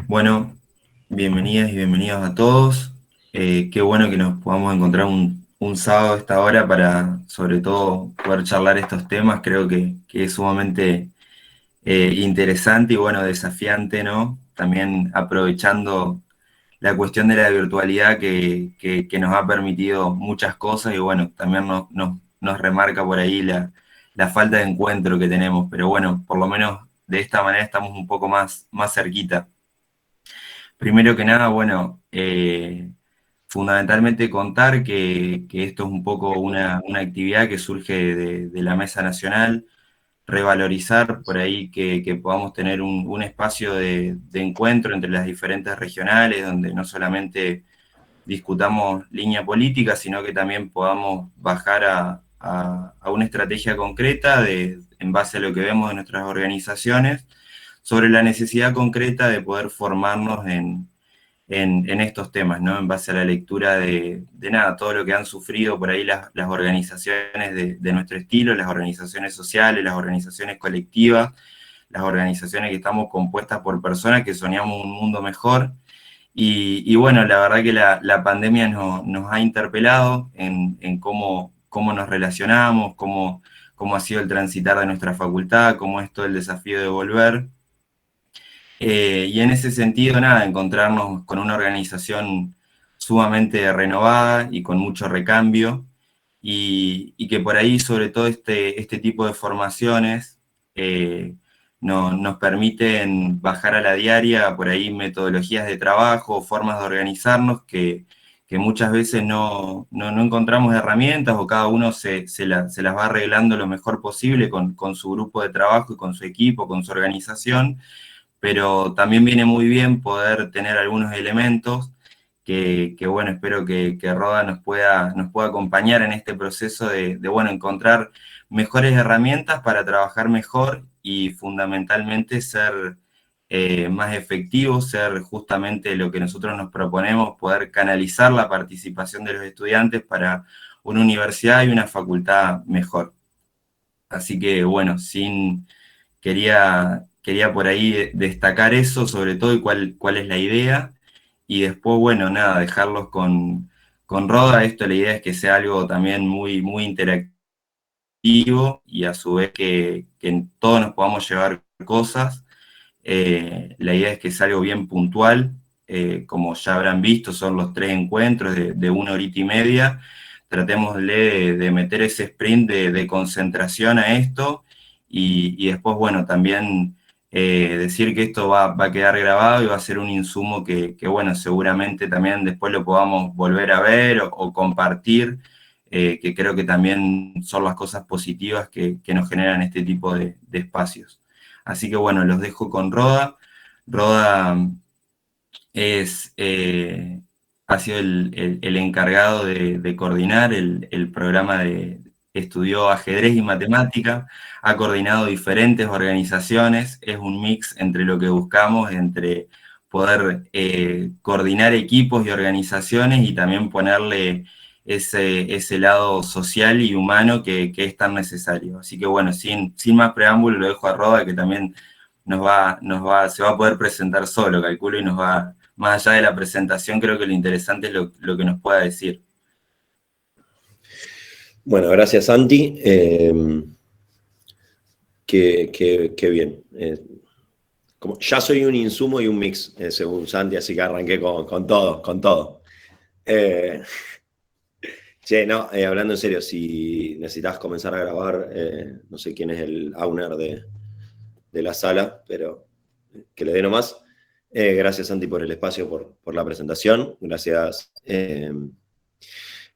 Bueno, bienvenidas y bienvenidos a todos. Qué bueno que nos podamos encontrar un sábado a esta hora para, sobre todo, poder charlar estos temas. Creo que es sumamente interesante y, bueno, desafiante, ¿no? También aprovechando la cuestión de la virtualidad que nos ha permitido muchas cosas y, bueno, también nos remarca por ahí la falta de encuentro que tenemos. Pero, bueno, por lo menos de esta manera estamos un poco más cerquita. Primero que nada, bueno, fundamentalmente contar que esto es un poco una actividad que surge de la Mesa Nacional, revalorizar por ahí que podamos tener un espacio de encuentro entre las diferentes regionales, donde no solamente discutamos línea política, sino que también podamos bajar a una estrategia concreta en base a lo que vemos de nuestras organizaciones, sobre la necesidad concreta de poder formarnos en estos temas, ¿no? En base a la lectura de nada, todo lo que han sufrido por ahí las organizaciones de nuestro estilo, las organizaciones sociales, las organizaciones colectivas, las organizaciones que estamos compuestas por personas que soñamos un mundo mejor. Y bueno, la verdad que la pandemia nos ha interpelado en cómo nos relacionamos, cómo ha sido el transitar de nuestra facultad, cómo es todo el desafío de volver. Y en ese sentido, nada, encontrarnos con una organización sumamente renovada y con mucho recambio, y que por ahí, sobre todo, este tipo de formaciones nos permiten bajar a la diaria por ahí metodologías de trabajo, formas de organizarnos que muchas veces no encontramos herramientas o cada uno se las va arreglando lo mejor posible con su grupo de trabajo y con su equipo, con su organización, pero también viene muy bien poder tener algunos elementos bueno, espero que Roda nos pueda acompañar en este proceso bueno, encontrar mejores herramientas para trabajar mejor y fundamentalmente ser más efectivos, ser justamente lo que nosotros nos proponemos, poder canalizar la participación de los estudiantes para una universidad y una facultad mejor. Así que, bueno, quería por ahí destacar eso, sobre todo, y cuál es la idea. Y después, bueno, nada, dejarlos con Roda. Esto, la idea es que sea algo también muy interactivo y a su vez que todos nos podamos llevar cosas. La idea es que sea algo bien puntual. Como ya habrán visto, son los 3 encuentros de 1 horita y media. Tratemos de meter ese sprint de concentración a esto y después, bueno, también decir que esto va a quedar grabado y va a ser un insumo bueno, seguramente también después lo podamos volver a ver o compartir, que creo que también son las cosas positivas que nos generan este tipo de espacios. Así que bueno, los dejo con Roda. Roda es, ha sido el encargado de coordinar el programa estudió ajedrez y matemática, ha coordinado diferentes organizaciones, es un mix entre lo que buscamos, entre poder coordinar equipos y organizaciones y también ponerle ese lado social y humano que es tan necesario. Así que bueno, sin más preámbulo, lo dejo a Roda, que también se va a poder presentar solo, calculo, y nos va, más allá de la presentación, creo que lo interesante es lo que nos pueda decir. Bueno, gracias Santi. Qué bien. Ya soy un insumo y un mix, según Santi, así que arranqué con todo, con todo. Eh, Che, no, hablando en serio, si necesitas comenzar a grabar, no sé quién es el owner de la sala, pero que le dé nomás. Gracias Santi por el espacio, por la presentación. Gracias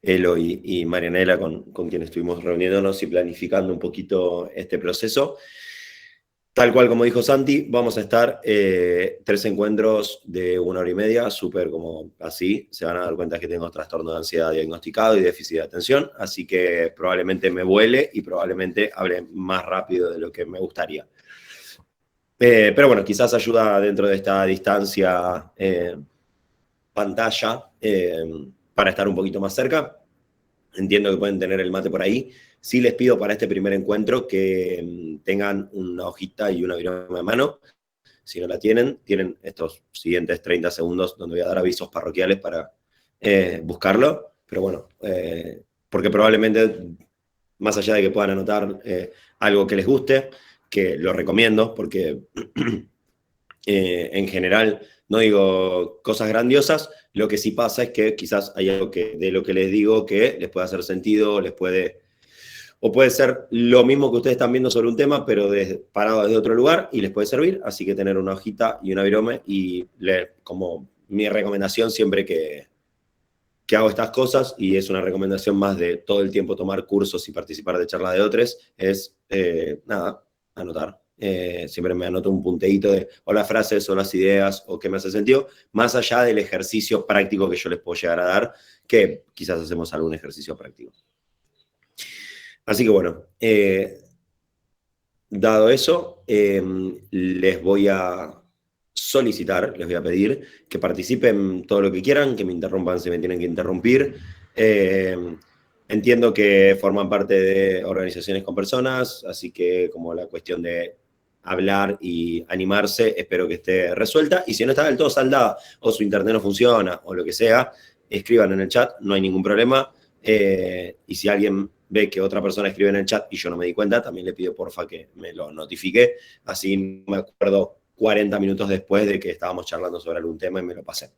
Elo y Marianela con quien estuvimos reuniéndonos y planificando un poquito este proceso. Tal cual como dijo Santi, vamos a estar 3 encuentros de 1 hora y media, súper como así. Se van a dar cuenta que tengo trastorno de ansiedad diagnosticado y déficit de atención, así que probablemente me vuele y probablemente hable más rápido de lo que me gustaría. Pero bueno, quizás ayuda dentro de esta distancia pantalla para estar un poquito más cerca. Entiendo que pueden tener el mate por ahí. Sí les pido para este primer encuentro que tengan una hojita y una viroma de mano, Si no la tienen estos siguientes 30 segundos donde voy a dar avisos parroquiales para buscarlo. Pero bueno, porque probablemente, más allá de que puedan anotar algo que les guste, que lo recomiendo, porque en general no digo cosas grandiosas, lo que sí pasa es que quizás hay algo de lo que les digo que les puede hacer sentido, o puede ser lo mismo que ustedes están viendo sobre un tema, pero parado desde otro lugar y les puede servir. Así que tener una hojita y una virome y leer, como mi recomendación siempre que hago estas cosas, y es una recomendación más de todo el tiempo tomar cursos y participar de charlas de otros, es anotar. Siempre me anoto un punteíto de o las frases o las ideas o qué me hace sentido, más allá del ejercicio práctico que yo les puedo llegar a dar, que quizás hacemos algún ejercicio práctico. Así que bueno, dado eso, les voy a solicitar, les voy a pedir que participen todo lo que quieran, que me interrumpan si me tienen que interrumpir. Entiendo que forman parte de organizaciones con personas, así que como la cuestión de hablar y animarse, espero que esté resuelta. Y si no está del todo saldada, o su internet no funciona, o lo que sea, escriban en el chat, no hay ningún problema. Y si alguien ve que otra persona escribe en el chat y yo no me di cuenta, también le pido porfa que me lo notifique, así no me acuerdo 40 minutos después de que estábamos charlando sobre algún tema y me lo pasé.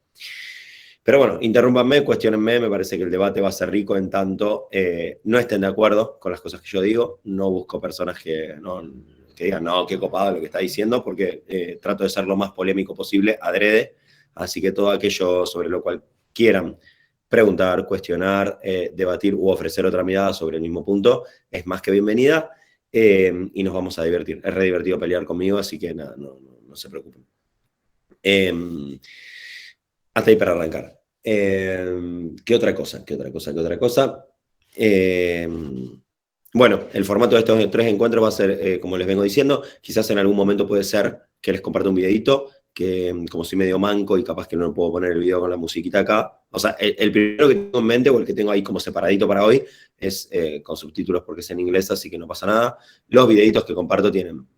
Pero bueno, interrúmpanme, cuestionenme, me parece que el debate va a ser rico en tanto no estén de acuerdo con las cosas que yo digo, no busco personas que digan, no, qué copado lo que está diciendo, porque trato de ser lo más polémico posible, adrede, así que todo aquello sobre lo cual quieran preguntar, cuestionar, debatir u ofrecer otra mirada sobre el mismo punto, es más que bienvenida, y nos vamos a divertir. Es re divertido pelear conmigo, así que nada, no se preocupen. Hasta ahí para arrancar. ¿Qué otra cosa? Bueno, el formato de estos 3 encuentros va a ser, como les vengo diciendo, quizás en algún momento puede ser que les comparta un videito, que como soy medio manco y capaz que no puedo poner el video con la musiquita acá. O sea, el primero que tengo en mente, o el que tengo ahí como separadito para hoy, es con subtítulos porque es en inglés, así que no pasa nada. Los videitos que comparto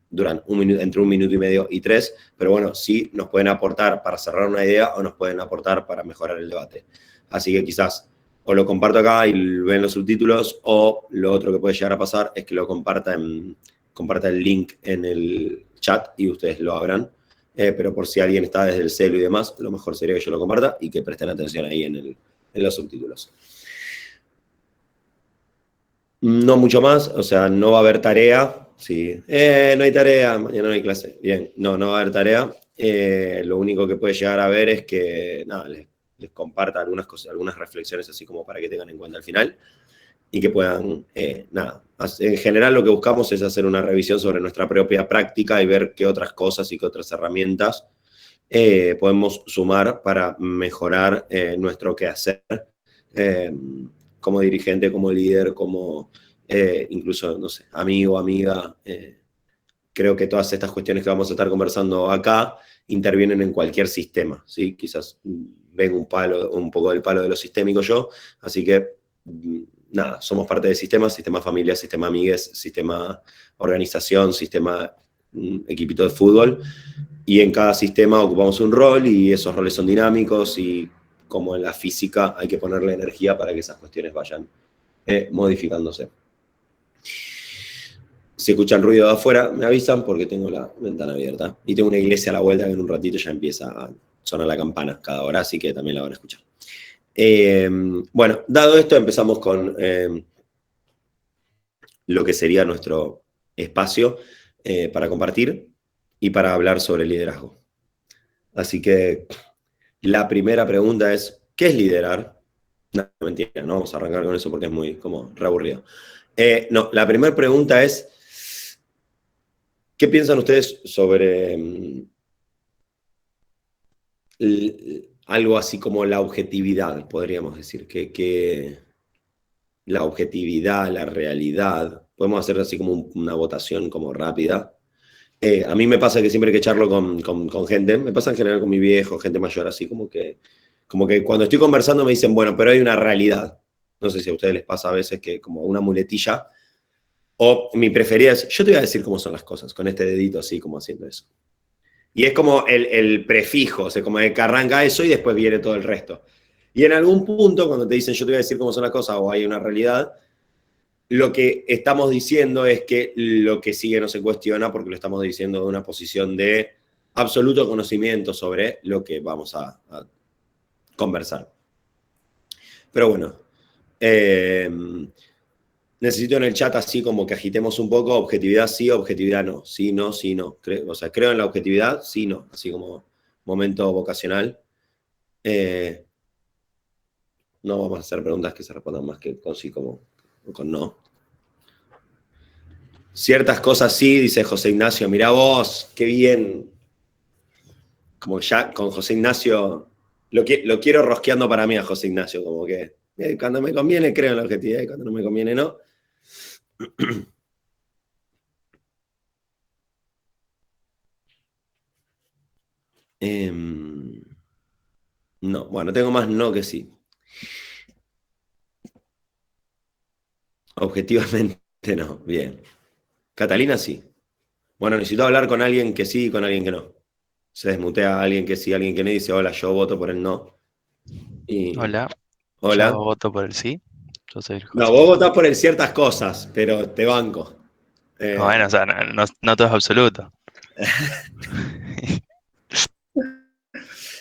duran entre 1 minuto y medio y 3, pero bueno, sí nos pueden aportar para cerrar una idea o nos pueden aportar para mejorar el debate. Así que quizás o lo comparto acá y ven los subtítulos, o lo otro que puede llegar a pasar es que lo comparta el link en el chat y ustedes lo abran. Pero por si alguien está desde el celu y demás, lo mejor sería que yo lo comparta y que presten atención ahí en los subtítulos. No mucho más, o sea, no va a haber tarea. Sí. No hay tarea, mañana no hay clase. Bien, no va a haber tarea. Lo único que puede llegar a ver es que, nada, les comparta algunas cosas, algunas reflexiones así como para que tengan en cuenta al final y que puedan, en general lo que buscamos es hacer una revisión sobre nuestra propia práctica y ver qué otras cosas y qué otras herramientas podemos sumar para mejorar nuestro quehacer como dirigente, como líder, como incluso, no sé, amigo, amiga. Creo que todas estas cuestiones que vamos a estar conversando acá intervienen en cualquier sistema, ¿sí? Quizás vengo un poco del palo de lo sistémico yo, así que nada, somos parte del sistema familia, sistema amigues, sistema organización, sistema equipito de fútbol, y en cada sistema ocupamos un rol y esos roles son dinámicos y como en la física hay que ponerle energía para que esas cuestiones vayan modificándose. Si escuchan ruido de afuera, me avisan porque tengo la ventana abierta. Y tengo una iglesia a la vuelta que en un ratito ya empieza a sonar la campana cada hora, así que también la van a escuchar. Bueno, dado esto, empezamos con lo que sería nuestro espacio para compartir y para hablar sobre liderazgo. Así que la primera pregunta es, ¿qué es liderar? No, mentira, no vamos a arrancar con eso porque es muy como reaburrido. No, la primera pregunta es, ¿qué piensan ustedes sobre algo así como la objetividad, podríamos decir? Que la objetividad, la realidad, podemos hacer así como una votación como rápida. A mí me pasa que siempre que charlo con gente, me pasa en general con mi viejo, gente mayor, así como que cuando estoy conversando me dicen, bueno, pero hay una realidad. No sé si a ustedes les pasa a veces que como una muletilla. O mi preferida es, yo te voy a decir cómo son las cosas, con este dedito así como haciendo eso. Y es como el prefijo, o sea, como el que arranca eso y después viene todo el resto. Y en algún punto, cuando te dicen yo te voy a decir cómo son las cosas o hay una realidad, lo que estamos diciendo es que lo que sigue no se cuestiona porque lo estamos diciendo de una posición de absoluto conocimiento sobre lo que vamos a conversar. Pero bueno, necesito en el chat así como que agitemos un poco, objetividad sí, objetividad no, sí, no, sí, no. O sea, creo en la objetividad, sí, no, así como momento vocacional. No vamos a hacer preguntas que se respondan más que con sí como con no. Ciertas cosas sí, dice José Ignacio, mirá vos, qué bien. Como ya con José Ignacio, lo quiero rosqueando para mí a José Ignacio, como que cuando me conviene creo en la objetividad y cuando no me conviene no. No, bueno, tengo más no que sí. Objetivamente no, bien. Catalina sí. Bueno, necesito hablar con alguien que sí y con alguien que no. Se desmutea a alguien que sí, alguien que no y dice, hola, yo voto por el no. Y, Hola, yo hola. voto por el sí. Yo soy No, José vos Ignacio. votás por el ciertas cosas, pero te banco. Bueno, o sea, no todo es absoluto.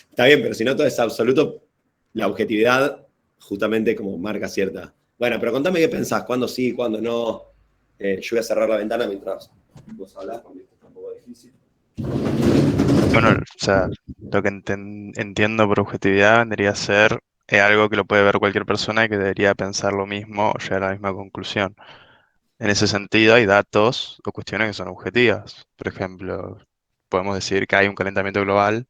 Está bien, pero si no todo es absoluto, la objetividad justamente como marca cierta. Bueno, pero contame qué pensás, cuándo sí, cuándo no. Yo voy a cerrar la ventana mientras vos hablás, porque esto está un poco difícil. Bueno, o sea, lo que entiendo por objetividad vendría a ser algo que lo puede ver cualquier persona y que debería pensar lo mismo o llegar a la misma conclusión. En ese sentido, hay datos o cuestiones que son objetivas. Por ejemplo, podemos decir que hay un calentamiento global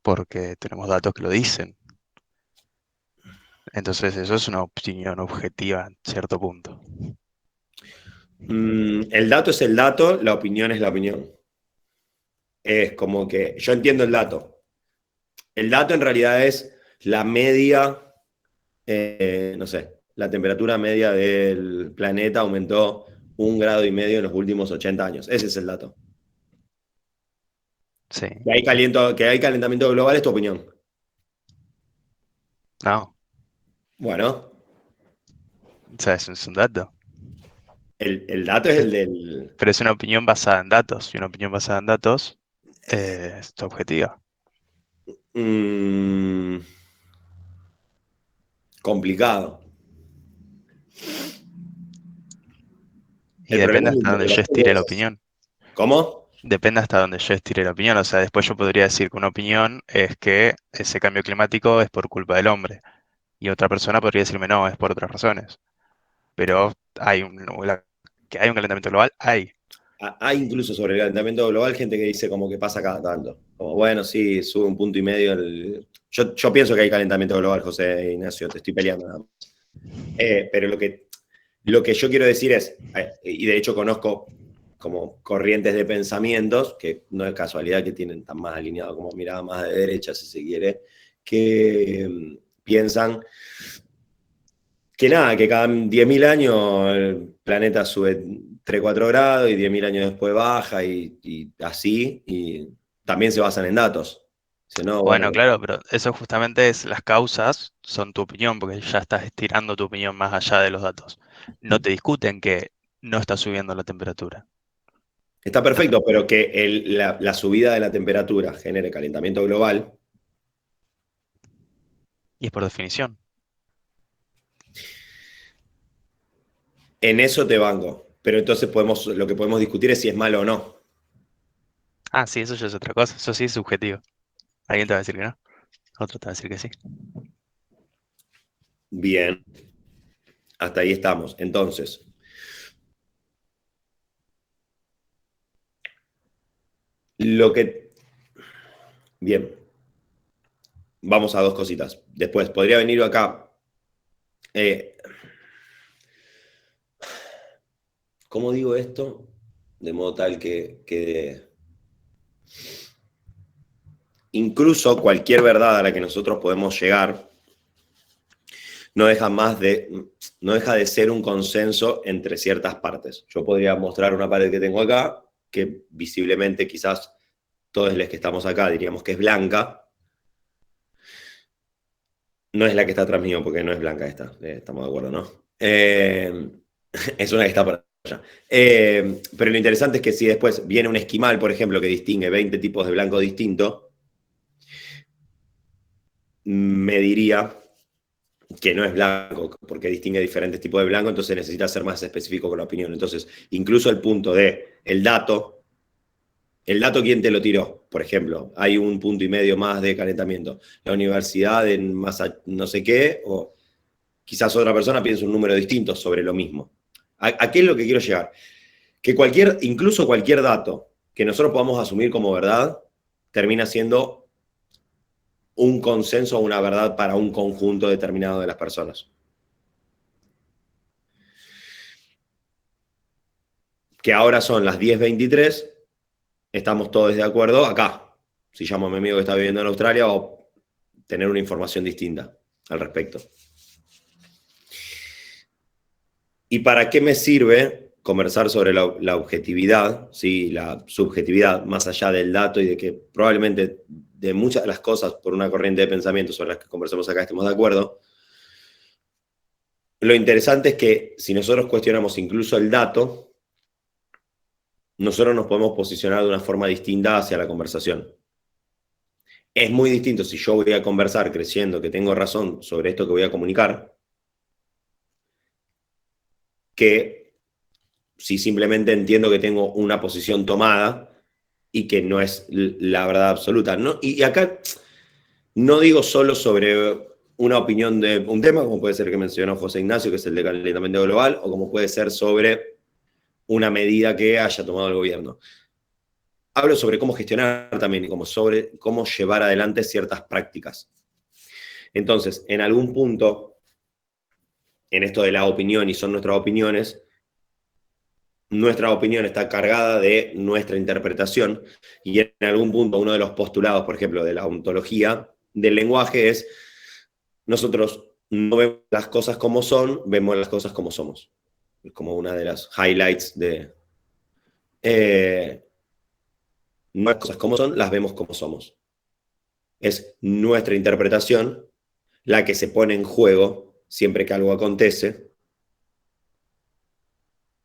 porque tenemos datos que lo dicen. Entonces, eso es una opinión objetiva en cierto punto. El dato es el dato, la opinión es la opinión. Es como que yo entiendo el dato. El dato en realidad es la media, no sé, la temperatura media del planeta aumentó 1,5 grados en los últimos 80 años. Ese es el dato. Sí, Que hay calentamiento global es tu opinión. no, Bueno, o sea, es un dato. el dato es el del... Pero es una opinión basada en datos, y una opinión basada en datos es objetiva. mm, complicado. Y El problema depende es la hasta donde yo interpretación de estire la cosas. opinión. ¿Cómo? Depende hasta donde yo estire la opinión. O sea, después yo podría decir que una opinión es que ese cambio climático es por culpa del hombre. Y otra persona podría decirme no, es por otras razones. Pero que hay un calentamiento global, hay. Hay incluso sobre el calentamiento global gente que dice como que pasa cada tanto. Como, bueno, sí, sube 1,5 puntos. Yo pienso que hay calentamiento global, José Ignacio, te estoy peleando nada más. Pero lo que yo quiero decir es, y de hecho conozco como corrientes de pensamientos, que no es casualidad que tienen tan más alineado como mirada más de derecha, si se quiere, que piensan que nada, que cada 10.000 años el planeta sube 3 4 grados y 10.000 años después baja y así, y también se basan en datos. Dice, no, bueno, Bueno, claro, pero eso justamente es las causas, son tu opinión, porque ya estás estirando tu opinión más allá de los datos. No te discuten que no está subiendo la temperatura. está No te- perfecto, pero que la subida de la temperatura genere calentamiento global. Y es por definición. En eso te banco. Pero entonces lo que podemos discutir es si es malo o no. Ah, sí, eso ya es otra cosa. Eso sí es subjetivo. Alguien te va a decir que no, otro te va a decir que sí. Bien, hasta ahí estamos. Entonces, lo que... Bien, vamos a dos cositas. Después, podría venir acá. ¿Cómo digo esto? De modo tal que incluso cualquier verdad a la que nosotros podemos llegar no deja de ser un consenso entre ciertas partes. Yo podría mostrar una pared que tengo acá, que visiblemente quizás todos los que estamos acá diríamos que es blanca, no es la que está atrás mío, porque no es blanca esta, estamos de acuerdo, ¿no? Es una que está por allá. Pero lo interesante es que si después viene un esquimal, por ejemplo, que distingue 20 tipos de blanco distintos, me diría que no es blanco, porque distingue diferentes tipos de blanco, entonces necesita ser más específico con la opinión. Entonces, incluso el punto de el dato, ¿quién te lo tiró? Por ejemplo, hay 1,5 puntos más de calentamiento. La universidad en no sé qué, o quizás otra persona piensa un número distinto sobre lo mismo. ¿A qué es lo que quiero llegar? Que incluso cualquier dato que nosotros podamos asumir como verdad, termina siendo un consenso o una verdad para un conjunto determinado de las personas. Que ahora son las 10:23, estamos todos de acuerdo acá. Si llamo a mi amigo que está viviendo en Australia, o tener una información distinta al respecto. ¿Y para qué me sirve conversar sobre la objetividad, ¿sí? La subjetividad, más allá del dato y de que probablemente de muchas de las cosas, por una corriente de pensamiento sobre las que conversamos acá, estemos de acuerdo? Lo interesante es que si nosotros cuestionamos incluso el dato, nosotros nos podemos posicionar de una forma distinta hacia la conversación. Es muy distinto si yo voy a conversar creyendo que tengo razón sobre esto que voy a comunicar, que si simplemente entiendo que tengo una posición tomada y que no es la verdad absoluta. ¿No? Y acá no digo solo sobre una opinión de un tema, como puede ser que mencionó José Ignacio, que es el de calentamiento global, o como puede ser sobre una medida que haya tomado el gobierno. Hablo sobre cómo gestionar también y sobre cómo llevar adelante ciertas prácticas. Entonces, en algún punto, en esto de la opinión y son nuestras opiniones, nuestra opinión está cargada de nuestra interpretación y en algún punto uno de los postulados, por ejemplo, de la ontología del lenguaje es nosotros no vemos las cosas como son, vemos las cosas como somos. Es como una de las highlights de... no las cosas como son, las vemos como somos. Es nuestra interpretación la que se pone en juego siempre que algo acontece.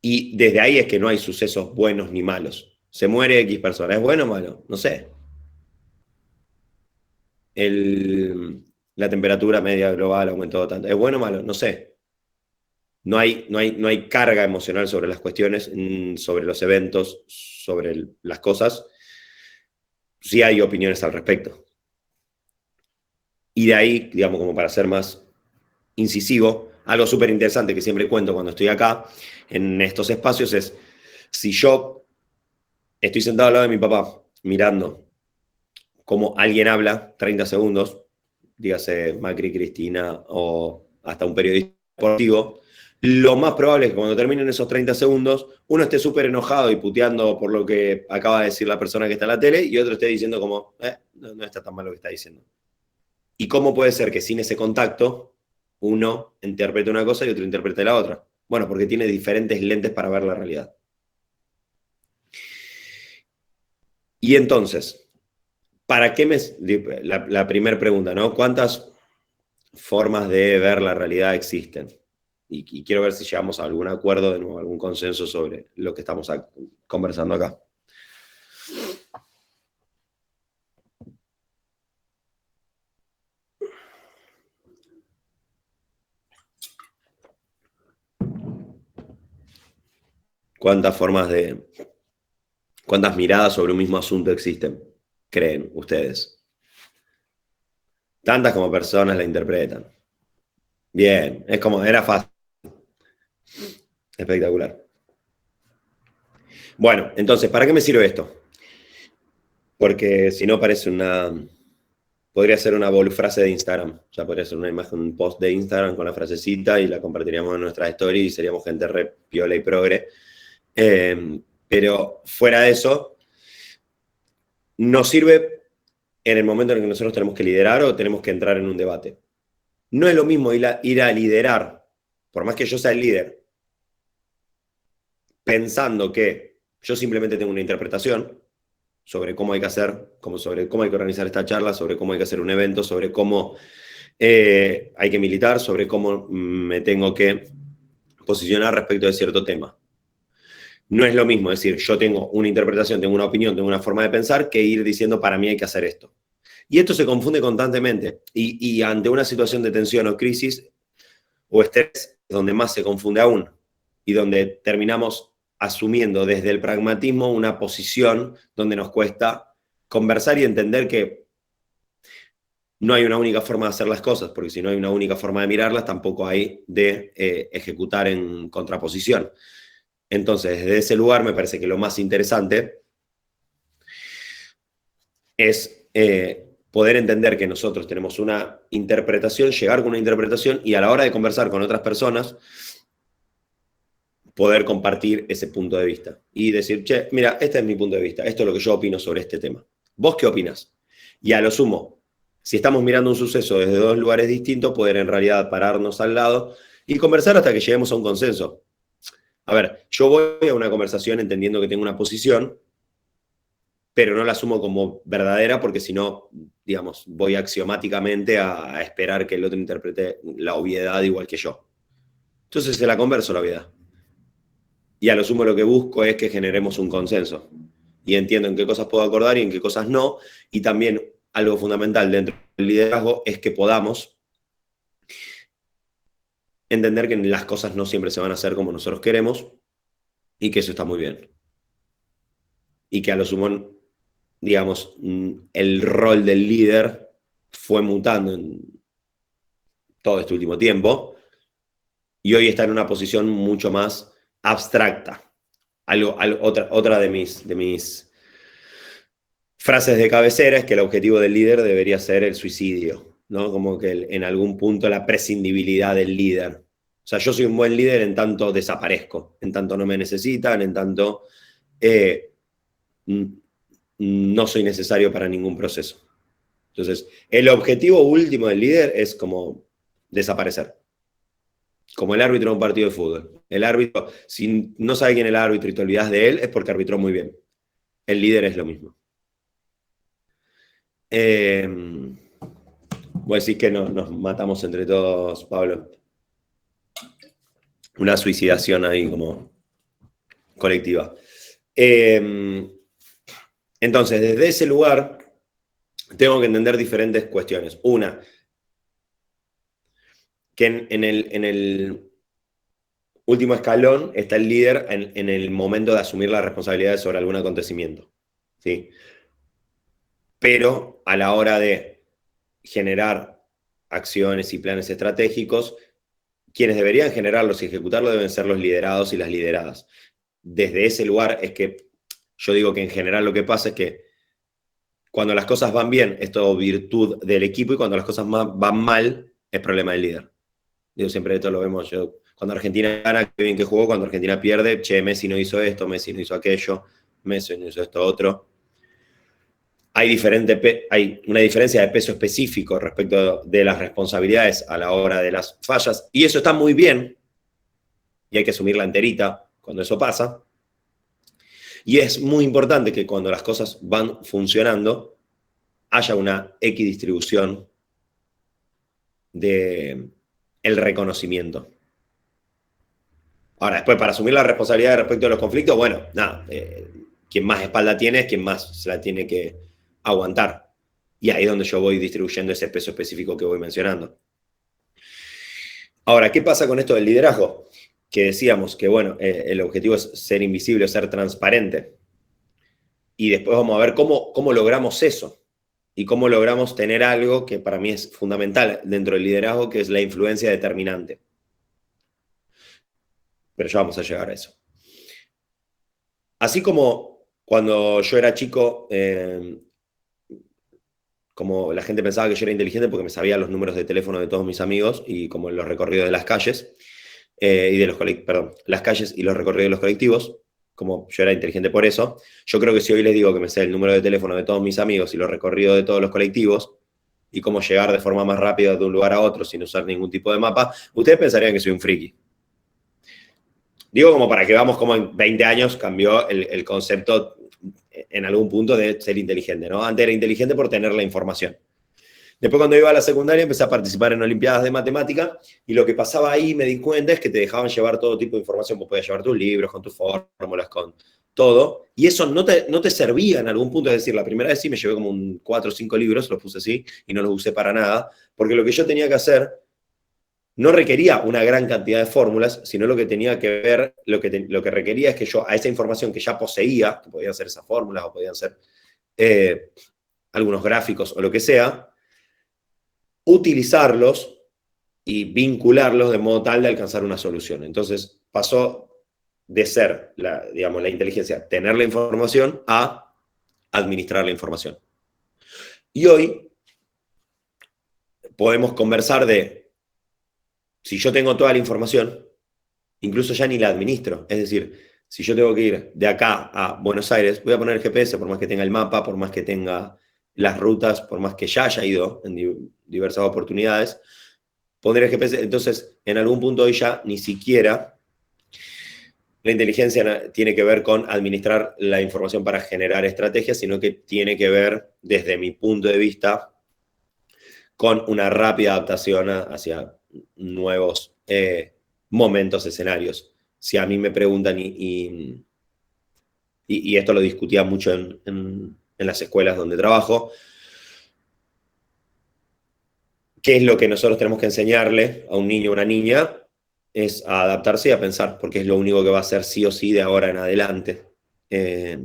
Y desde ahí es que no hay sucesos buenos ni malos. Se muere X persona. ¿Es bueno o malo? No sé. La temperatura media global aumentó tanto. ¿Es bueno o malo? No sé. No hay carga emocional sobre las cuestiones, sobre los eventos, sobre las cosas. Sí hay opiniones al respecto. Y de ahí, digamos, como para ser más incisivo, algo súper interesante que siempre cuento cuando estoy acá, en estos espacios, es si yo estoy sentado al lado de mi papá, mirando cómo alguien habla 30 segundos, dígase Macri, Cristina o hasta un periodista deportivo, lo más probable es que cuando terminen esos 30 segundos, uno esté súper enojado y puteando por lo que acaba de decir la persona que está en la tele y otro esté diciendo como, no está tan mal lo que está diciendo. ¿Y cómo puede ser que sin ese contacto uno interprete una cosa y otro interprete la otra? Bueno, porque tiene diferentes lentes para ver la realidad. Y entonces, ¿para qué la primera pregunta, ¿no? ¿Cuántas formas de ver la realidad existen? Y quiero ver si llegamos a algún acuerdo, de nuevo, algún consenso sobre lo que estamos conversando acá. ¿Cuántas miradas sobre un mismo asunto existen, creen ustedes? Tantas como personas la interpretan. Bien, era fácil. Espectacular. Bueno, entonces, ¿para qué me sirve esto? Porque si no parece podría ser una frase de Instagram. O sea, podría ser una imagen, un post de Instagram con la frasecita y la compartiríamos en nuestra story y seríamos gente re piola y progre. Pero fuera de eso, nos sirve en el momento en el que nosotros tenemos que liderar o tenemos que entrar en un debate. No es lo mismo ir a liderar, por más que yo sea el líder, pensando que yo simplemente tengo una interpretación, sobre cómo hay que hacer, sobre cómo hay que organizar esta charla, sobre cómo hay que hacer un evento, sobre cómo hay que militar, sobre cómo me tengo que posicionar respecto de cierto tema. No es lo mismo decir, yo tengo una interpretación, tengo una opinión, tengo una forma de pensar, que ir diciendo, para mí hay que hacer esto. Y esto se confunde constantemente. Y ante una situación de tensión o crisis o estrés, donde más se confunde aún y donde terminamos asumiendo desde el pragmatismo una posición donde nos cuesta conversar y entender que no hay una única forma de hacer las cosas, porque si no hay una única forma de mirarlas, tampoco hay de ejecutar en contraposición. Entonces, desde ese lugar me parece que lo más interesante es poder entender que nosotros tenemos una interpretación, llegar con una interpretación y a la hora de conversar con otras personas, poder compartir ese punto de vista y decir, che, mira, este es mi punto de vista, esto es lo que yo opino sobre este tema. ¿Vos qué opinas? Y a lo sumo, si estamos mirando un suceso desde dos lugares distintos, poder en realidad pararnos al lado y conversar hasta que lleguemos a un consenso. A ver, yo voy a una conversación entendiendo que tengo una posición, pero no la asumo como verdadera porque si no, digamos, voy axiomáticamente a esperar que el otro interprete la obviedad igual que yo. Entonces se la converso la obviedad. Y a lo sumo lo que busco es que generemos un consenso. Y entiendo en qué cosas puedo acordar y en qué cosas no. Y también algo fundamental dentro del liderazgo es que podamos entender que las cosas no siempre se van a hacer como nosotros queremos y que eso está muy bien. Y que a lo sumo, digamos, el rol del líder fue mutando en todo este último tiempo y hoy está en una posición mucho más abstracta. Otra de mis frases de cabecera es que el objetivo del líder debería ser el suicidio, ¿no? Como que en algún punto la prescindibilidad del líder. O sea, yo soy un buen líder en tanto desaparezco, en tanto no me necesitan, en tanto no soy necesario para ningún proceso. Entonces, el objetivo último del líder es como desaparecer. Como el árbitro de un partido de fútbol. El árbitro, si no sabe quién es el árbitro y te olvidas de él, es porque arbitró muy bien. El líder es lo mismo. Voy a decir que nos matamos entre todos, Pablo. Una suicidación ahí como colectiva. Entonces, desde ese lugar, tengo que entender diferentes cuestiones. Una, que en el último escalón está el líder en el momento de asumir las responsabilidades sobre algún acontecimiento, ¿sí? Pero a la hora de generar acciones y planes estratégicos, quienes deberían generarlos y ejecutarlos deben ser los liderados y las lideradas. Desde ese lugar es que yo digo que en general lo que pasa es que cuando las cosas van bien es todo virtud del equipo y cuando las cosas van mal es problema del líder. Digo, siempre esto lo vemos yo. Cuando Argentina gana, qué bien que jugó. Cuando Argentina pierde, che, Messi no hizo esto, Messi no hizo aquello, Messi no hizo esto otro. Hay una diferencia de peso específico respecto de las responsabilidades a la hora de las fallas. Y eso está muy bien. Y hay que asumirla enterita cuando eso pasa. Y es muy importante que cuando las cosas van funcionando, haya una equidistribución del reconocimiento. Ahora, después, para asumir la responsabilidad respecto a los conflictos, bueno, nada, quien más espalda tiene es quien más se la tiene que aguantar. Y ahí es donde yo voy distribuyendo ese peso específico que voy mencionando. Ahora, ¿qué pasa con esto del liderazgo? Que decíamos que, bueno, el objetivo es ser invisible, ser transparente. Y después vamos a ver cómo logramos eso. Y cómo logramos tener algo que para mí es fundamental dentro del liderazgo, que es la influencia determinante. Pero ya vamos a llegar a eso. Así como cuando yo era chico, como la gente pensaba que yo era inteligente porque me sabía los números de teléfono de todos mis amigos y como los recorridos de las calles, las calles y los recorridos de los colectivos, como yo era inteligente por eso, yo creo que si hoy les digo que me sé el número de teléfono de todos mis amigos y los recorridos de todos los colectivos y cómo llegar de forma más rápida de un lugar a otro sin usar ningún tipo de mapa, ustedes pensarían que soy un friki. Digo como para que veamos cómo en 20 años cambió el concepto en algún punto de ser inteligente, ¿no? Antes era inteligente por tener la información. Después, cuando iba a la secundaria, empecé a participar en olimpiadas de matemática, y lo que pasaba ahí, me di cuenta, es que te dejaban llevar todo tipo de información. Vos podías llevar tus libros, con tus fórmulas, con todo, y eso no te servía en algún punto. Es decir, la primera vez sí me llevé como 4 o 5 libros, los puse así, y no los usé para nada, porque lo que yo tenía que hacer no requería una gran cantidad de fórmulas, sino lo que tenía que ver, lo que requería es que yo a esa información que ya poseía, que podían ser esas fórmulas o podían ser algunos gráficos o lo que sea, utilizarlos y vincularlos de modo tal de alcanzar una solución. Entonces pasó de ser, digamos, la inteligencia, tener la información, a administrar la información. Y hoy podemos conversar de, si yo tengo toda la información, incluso ya ni la administro. Es decir, si yo tengo que ir de acá a Buenos Aires, voy a poner el GPS, por más que tenga el mapa, por más que tenga las rutas, por más que ya haya ido en diversas oportunidades, poner el GPS. Entonces, en algún punto hoy ya ni siquiera la inteligencia tiene que ver con administrar la información para generar estrategias, sino que tiene que ver, desde mi punto de vista, con una rápida adaptación hacia nuevos momentos, escenarios. Si a mí me preguntan, y esto lo discutía mucho en las escuelas donde trabajo, ¿qué es lo que nosotros tenemos que enseñarle a un niño o una niña? Es a adaptarse y a pensar, porque es lo único que va a hacer sí o sí de ahora en adelante. De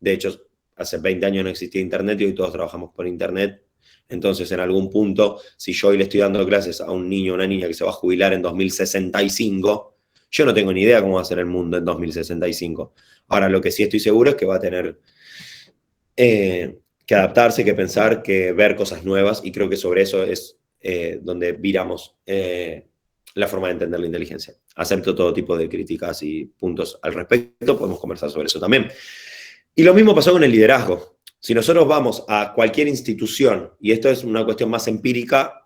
hecho, hace 20 años no existía Internet y hoy todos trabajamos por Internet. Entonces, en algún punto, si yo hoy le estoy dando clases a un niño o una niña que se va a jubilar en 2065, yo no tengo ni idea cómo va a ser el mundo en 2065. Ahora, lo que sí estoy seguro es que va a tener que adaptarse, que pensar, que ver cosas nuevas, y creo que sobre eso es donde viramos la forma de entender la inteligencia. Acepto todo tipo de críticas y puntos al respecto, podemos conversar sobre eso también. Y lo mismo pasó con el liderazgo. Si nosotros vamos a cualquier institución, y esto es una cuestión más empírica,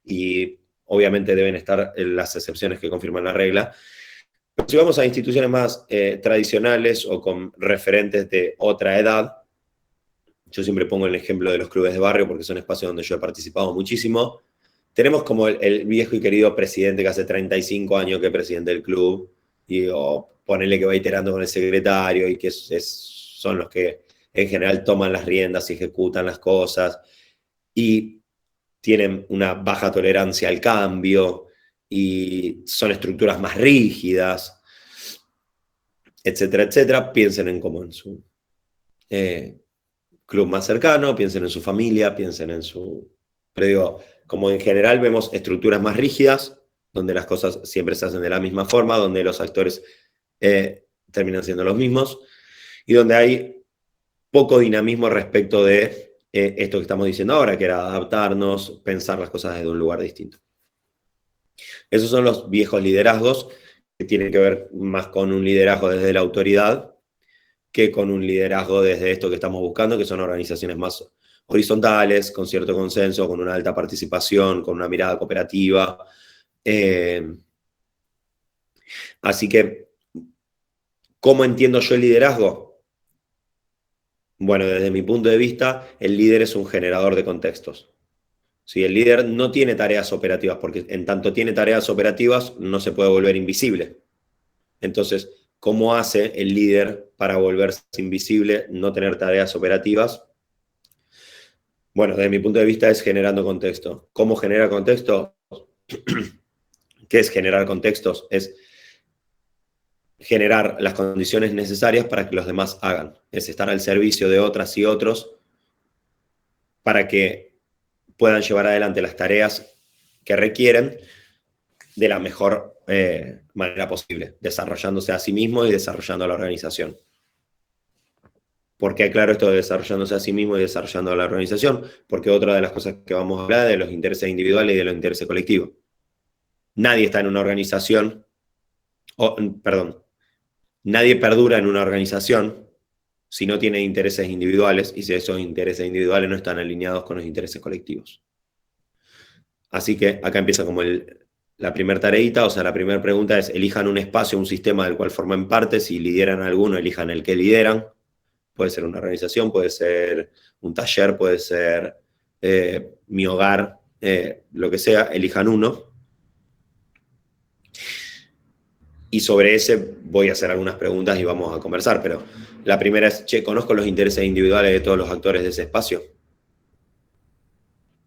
y obviamente deben estar las excepciones que confirman la regla, pero si vamos a instituciones más tradicionales o con referentes de otra edad, yo siempre pongo el ejemplo de los clubes de barrio porque son espacios donde yo he participado muchísimo. Tenemos como el viejo y querido presidente que hace 35 años que es presidente del club, o ponerle que va iterando con el secretario, y que son los que en general toman las riendas y ejecutan las cosas, y tienen una baja tolerancia al cambio, y son estructuras más rígidas, etcétera, etcétera. Piensen en su club más cercano, piensen en su familia, piensen en su... Pero digo, como en general vemos estructuras más rígidas, donde las cosas siempre se hacen de la misma forma, donde los actores terminan siendo los mismos, y donde hay poco dinamismo respecto de esto que estamos diciendo ahora, que era adaptarnos, pensar las cosas desde un lugar distinto. Esos son los viejos liderazgos, que tienen que ver más con un liderazgo desde la autoridad que con un liderazgo desde esto que estamos buscando, que son organizaciones más horizontales, con cierto consenso, con una alta participación, con una mirada cooperativa. Así que, ¿cómo entiendo yo el liderazgo? Bueno, desde mi punto de vista, el líder es un generador de contextos. Si el líder no tiene tareas operativas, porque en tanto tiene tareas operativas, no se puede volver invisible. Entonces, ¿cómo hace el líder para volverse invisible, no tener tareas operativas? Bueno, desde mi punto de vista es generando contexto. ¿Cómo genera contexto? ¿Qué es generar contextos? Es generar las condiciones necesarias para que los demás hagan. Es estar al servicio de otras y otros para que puedan llevar adelante las tareas que requieren de la mejor manera posible, desarrollándose a sí mismo y desarrollando a la organización. ¿Por qué aclaro esto de desarrollándose a sí mismo y desarrollando a la organización? Porque otra de las cosas que vamos a hablar es de los intereses individuales y de los intereses colectivos. Nadie está en una organización, nadie perdura en una organización si no tiene intereses individuales y si esos intereses individuales no están alineados con los intereses colectivos. Así que acá empieza como la primera tareita, o sea, la primera pregunta es: elijan un espacio, un sistema del cual formen parte. Si lideran alguno, elijan el que lideran, Puede ser una organización, puede ser un taller, puede ser mi hogar, lo que sea, elijan uno. Y sobre ese voy a hacer algunas preguntas y vamos a conversar, pero la primera es, che, ¿conozco los intereses individuales de todos los actores de ese espacio?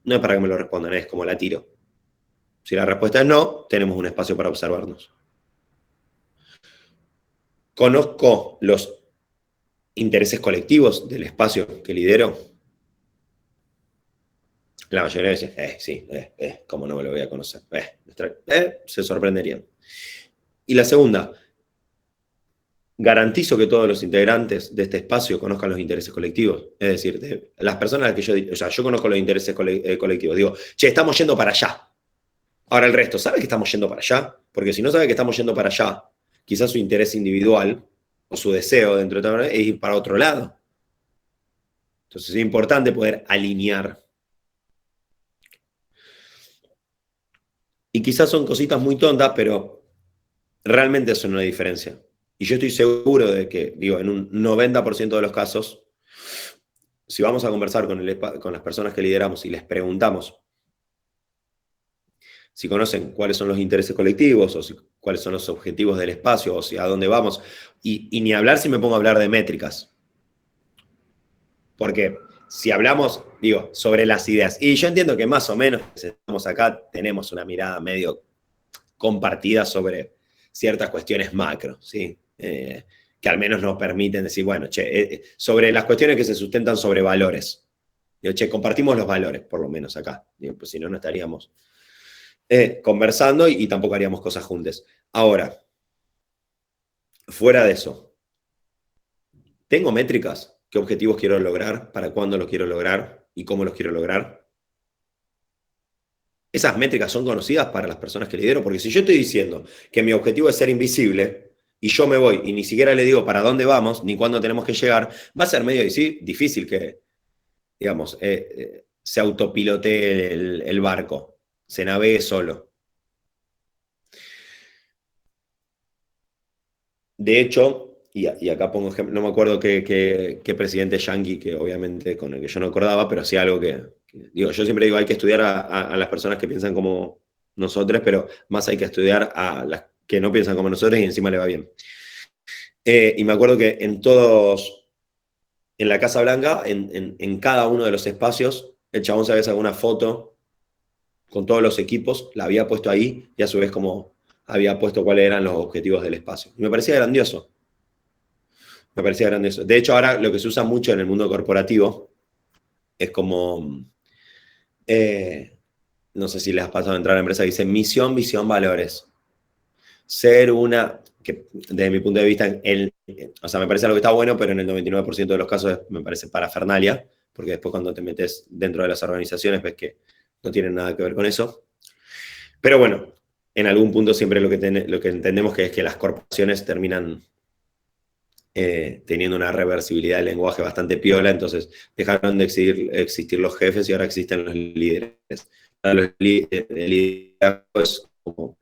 No es para que me lo respondan, es como la tiro. Si la respuesta es no, tenemos un espacio para observarnos. ¿Conozco los intereses colectivos del espacio que lidero? La mayoría dice, sí, ¿cómo no me lo voy a conocer? Se sorprenderían. Y la segunda, garantizo que todos los integrantes de este espacio conozcan los intereses colectivos. Es decir, de las personas a las que yo conozco los intereses colectivos. Digo, che, estamos yendo para allá. Ahora el resto, ¿sabe que estamos yendo para allá? Porque si no sabe que estamos yendo para allá, quizás su interés individual o su deseo dentro de todo es ir para otro lado. Entonces es importante poder alinear. Y quizás son cositas muy tontas, pero realmente hacen una diferencia. Y yo estoy seguro de que, digo, en un 90% de los casos, si vamos a conversar con las personas que lideramos y les preguntamos si conocen cuáles son los intereses colectivos o cuáles son los objetivos del espacio o si a dónde vamos, y ni hablar si me pongo a hablar de métricas. Porque si hablamos, digo, sobre las ideas, y yo entiendo que más o menos, si estamos acá, tenemos una mirada medio compartida sobre ciertas cuestiones macro, ¿sí? Que al menos nos permiten decir, bueno, che, sobre las cuestiones que se sustentan sobre valores. Digo, che, compartimos los valores, por lo menos acá. Digo, pues si no, no estaríamos conversando y tampoco haríamos cosas juntas. Ahora, fuera de eso, ¿tengo métricas? ¿Qué objetivos quiero lograr? ¿Para cuándo los quiero lograr? ¿Y cómo los quiero lograr? Esas métricas son conocidas para las personas que lidero, porque si yo estoy diciendo que mi objetivo es ser invisible y yo me voy y ni siquiera le digo para dónde vamos ni cuándo tenemos que llegar, va a ser medio difícil que, digamos, se autopilotee el barco, se navegue solo. De hecho, y acá pongo ejemplo, no me acuerdo qué presidente yanqui, que obviamente con el que yo no acordaba, pero sí algo digo, yo siempre digo, hay que estudiar a las personas que piensan como nosotros, pero más hay que estudiar a las que no piensan como nosotros y encima le va bien. Y me acuerdo que en la Casa Blanca, en cada uno de los espacios, el chabón se había sacado una foto con todos los equipos, la había puesto ahí y a su vez como había puesto cuáles eran los objetivos del espacio. Y me parecía grandioso. Me parecía grandioso. De hecho, ahora lo que se usa mucho en el mundo corporativo es como, no sé si les ha pasado a entrar a la empresa, que dice misión, visión, valores. Ser que desde mi punto de vista, o sea, me parece algo que está bueno, pero en el 99% de los casos me parece parafernalia, porque después cuando te metes dentro de las organizaciones ves que no tienen nada que ver con eso. Pero bueno, en algún punto siempre lo que entendemos que es que las corporaciones terminan teniendo una reversibilidad del lenguaje bastante piola, entonces dejaron de existir los jefes y ahora existen los líderes. El liderazgo es como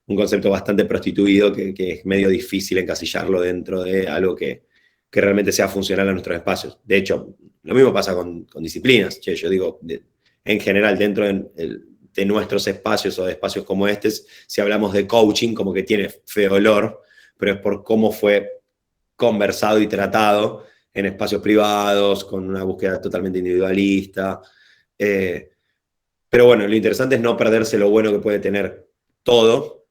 un concepto bastante prostituido que es medio difícil encasillarlo dentro de algo que realmente sea funcional a nuestros espacios. De hecho, lo mismo pasa con disciplinas. Che, yo digo, en general, dentro de nuestros espacios o de espacios como este, si hablamos de coaching, como que tiene feo olor, pero es por cómo fue conversado y tratado en espacios privados, con una búsqueda totalmente individualista. Pero bueno, lo interesante es no perderse lo bueno que puede tener todo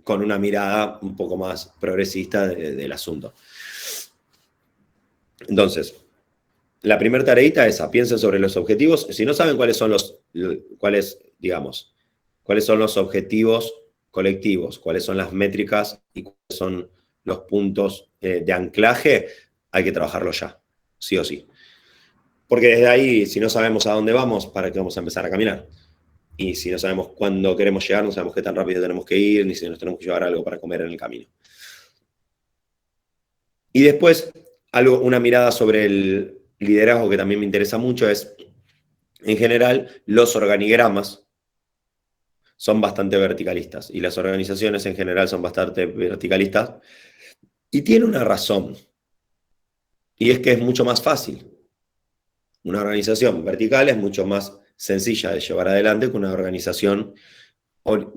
con una mirada un poco más progresista del asunto. Entonces, la primera tareita es esa, piensen sobre los objetivos. Si no saben cuáles son los objetivos colectivos, cuáles son las métricas y cuáles son los puntos de anclaje, hay que trabajarlo ya, sí o sí. Porque desde ahí, si no sabemos a dónde vamos, ¿para qué vamos a empezar a caminar? Y si no sabemos cuándo queremos llegar, no sabemos qué tan rápido tenemos que ir, ni si nos tenemos que llevar algo para comer en el camino. Y después, una mirada sobre el liderazgo que también me interesa mucho es, en general, los organigramas son bastante verticalistas y las organizaciones en general son bastante verticalistas y tiene una razón. Y es que es mucho más fácil. Una organización vertical es mucho más sencilla de llevar adelante que una organización,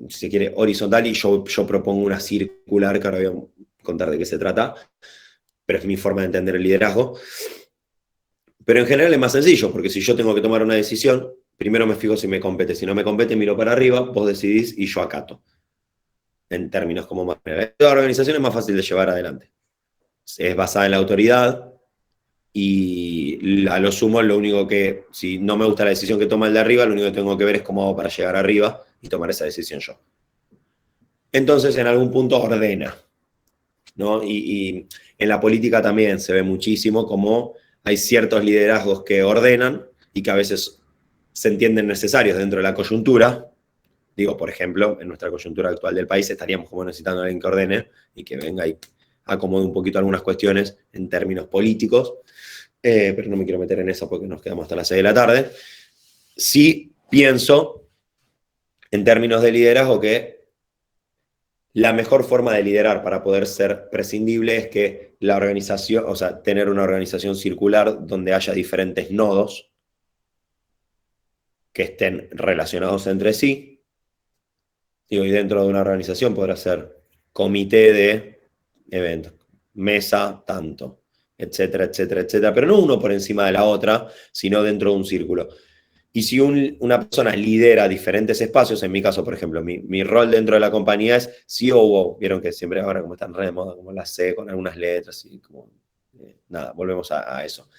si se quiere, horizontal, y yo propongo una circular, que ahora voy a contar de qué se trata, pero es mi forma de entender el liderazgo. Pero en general es más sencillo, porque si yo tengo que tomar una decisión, primero me fijo si me compete. Si no me compete, miro para arriba, vos decidís y yo acato. En términos como más. La organización es más fácil de llevar adelante. Es basada en la autoridad y a lo sumo, lo único que, si no me gusta la decisión que toma el de arriba, lo único que tengo que ver es cómo hago para llegar arriba y tomar esa decisión yo. Entonces, en algún punto ordena, ¿no? Y en la política también se ve muchísimo cómo hay ciertos liderazgos que ordenan y que a veces se entienden necesarios dentro de la coyuntura. Digo, por ejemplo, en nuestra coyuntura actual del país estaríamos como necesitando a alguien que ordene y que venga y acomode un poquito algunas cuestiones en términos políticos, pero no me quiero meter en eso porque nos quedamos hasta las 6 de la tarde. Sí pienso, en términos de liderazgo, que la mejor forma de liderar para poder ser prescindible es que la organización, o sea, tener una organización circular donde haya diferentes nodos que estén relacionados entre sí. Digo, y dentro de una organización podrá ser comité de eventos, mesa, tanto, etcétera, etcétera, etcétera, pero no uno por encima de la otra, sino dentro de un círculo. Y si una persona lidera diferentes espacios, en mi caso, por ejemplo, mi rol dentro de la compañía es COO. Vieron que siempre ahora como están re de moda, como la C con algunas letras y como, nada, volvemos a eso.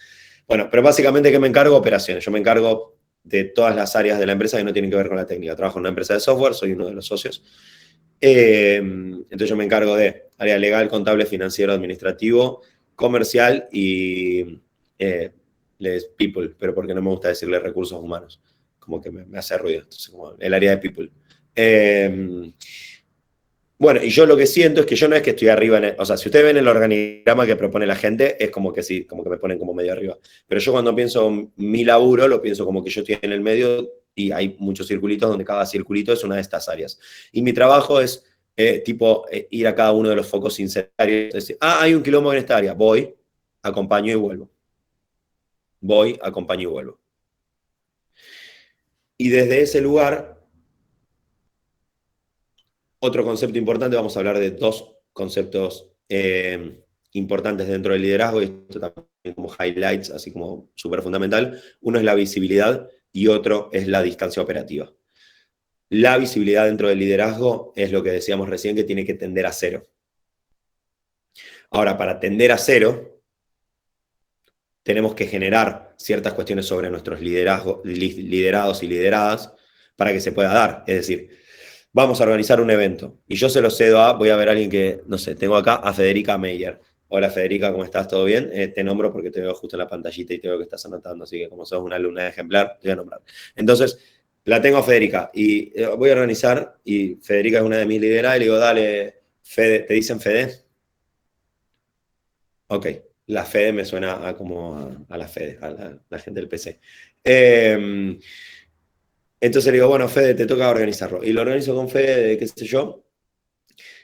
Bueno, pero básicamente, ¿qué me encargo? Operaciones. Yo me encargo de todas las áreas de la empresa que no tienen que ver con la técnica. Trabajo en una empresa de software, soy uno de los socios. Entonces yo me encargo de área legal, contable, financiero, administrativo, comercial y people, pero porque no me gusta decirle recursos humanos, como que me hace ruido. Entonces, como el área de people. Bueno, y yo lo que siento es que yo no es que estoy arriba, o sea, si ustedes ven el organigrama que propone la gente, es como que sí, como que me ponen como medio arriba. Pero yo cuando pienso mi laburo, lo pienso como que yo estoy en el medio y hay muchos circulitos donde cada circulito es una de estas áreas. Y mi trabajo es ir a cada uno de los focos incendiarios, es decir, hay un quilombo en esta área, voy, acompaño y vuelvo. Voy, acompaño y vuelvo. Y desde ese lugar, otro concepto importante, vamos a hablar de dos conceptos importantes dentro del liderazgo, y esto también como highlights, así como súper fundamental. Uno es la visibilidad y otro es la distancia operativa. La visibilidad dentro del liderazgo es lo que decíamos recién, que tiene que tender a cero. Ahora, para tender a cero, tenemos que generar ciertas cuestiones sobre nuestros liderados y lideradas para que se pueda dar. Es decir, vamos a organizar un evento y yo se lo cedo voy a ver a alguien que, no sé, tengo acá a Federica Meyer. Hola Federica, ¿cómo estás? ¿Todo bien? Te nombro porque te veo justo en la pantallita y te veo que estás anotando, así que como sos una alumna ejemplar, te voy a nombrar. Entonces, la tengo a Federica y voy a organizar, y Federica es una de mis lideradas, y le digo, dale, Fede, ¿te dicen Fede? Ok, la Fede me suena como a la Fede, a la gente del PC. Entonces le digo, bueno, Fede, te toca organizarlo. Y lo organizo con Fede, qué sé yo.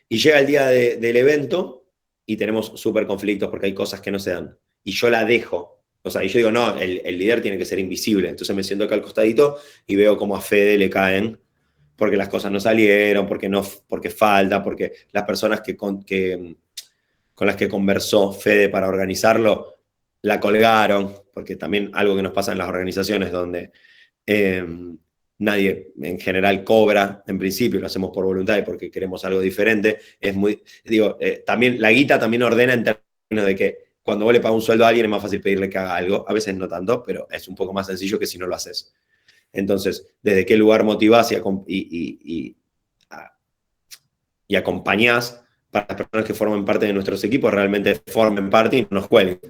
Y llega el día del evento y tenemos súper conflictos porque hay cosas que no se dan. Y yo la dejo. O sea, y yo digo, no, el líder tiene que ser invisible. Entonces me siento acá al costadito y veo cómo a Fede le caen porque las cosas no salieron, porque falta, porque las personas con las que conversó Fede para organizarlo la colgaron, porque también algo que nos pasa en las organizaciones donde nadie en general cobra, en principio lo hacemos por voluntad y porque queremos algo diferente, también la guita también ordena en términos de que cuando vos le pagas un sueldo a alguien es más fácil pedirle que haga algo, a veces no tanto, pero es un poco más sencillo que si no lo haces. Entonces, ¿desde qué lugar motivás y acompañás para las personas que forman parte de nuestros equipos realmente formen parte y no nos cuelguen?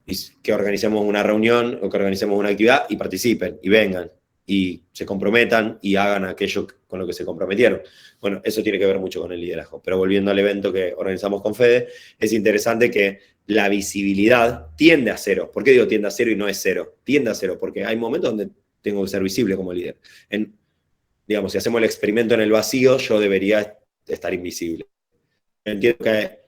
Y que organicemos una reunión o que organicemos una actividad y participen y vengan y se comprometan y hagan aquello con lo que se comprometieron. Bueno, eso tiene que ver mucho con el liderazgo. Pero volviendo al evento que organizamos con Fede, es interesante que la visibilidad tiende a cero. ¿Por qué digo tiende a cero y no es cero? Tiende a cero porque hay momentos donde tengo que ser visible como líder. Digamos, si hacemos el experimento en el vacío, yo debería estar invisible. Entiendo que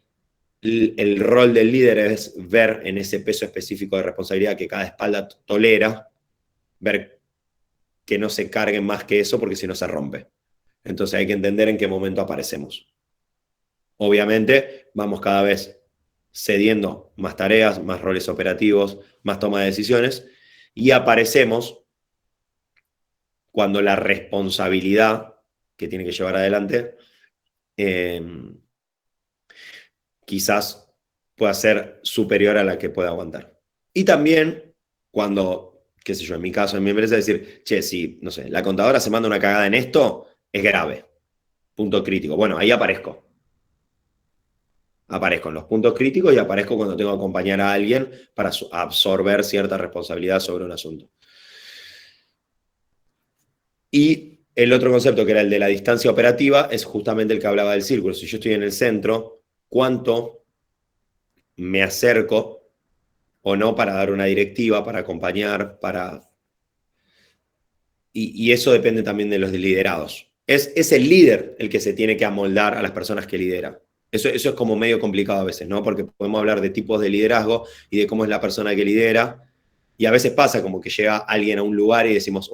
el rol del líder es ver en ese peso específico de responsabilidad que cada espalda tolera, ver que no se carguen más que eso porque si no se rompe. Entonces hay que entender en qué momento aparecemos. Obviamente vamos cada vez cediendo más tareas, más roles operativos, más toma de decisiones y aparecemos cuando la responsabilidad que tiene que llevar adelante quizás pueda ser superior a la que pueda aguantar. Y también cuando, qué sé yo, en mi caso, en mi empresa, decir, che, si, no sé, la contadora se manda una cagada en esto, es grave. Punto crítico. Bueno, ahí aparezco. Aparezco en los puntos críticos y aparezco cuando tengo que acompañar a alguien para absorber cierta responsabilidad sobre un asunto. Y el otro concepto, que era el de la distancia operativa, es justamente el que hablaba del círculo. Si yo estoy en el centro, ¿cuánto me acerco o no para dar una directiva, para acompañar, para... Y eso depende también de los liderados. Es el líder el que se tiene que amoldar a las personas que lidera. Eso es como medio complicado a veces, ¿no? Porque podemos hablar de tipos de liderazgo y de cómo es la persona que lidera. Y a veces pasa como que llega alguien a un lugar y decimos,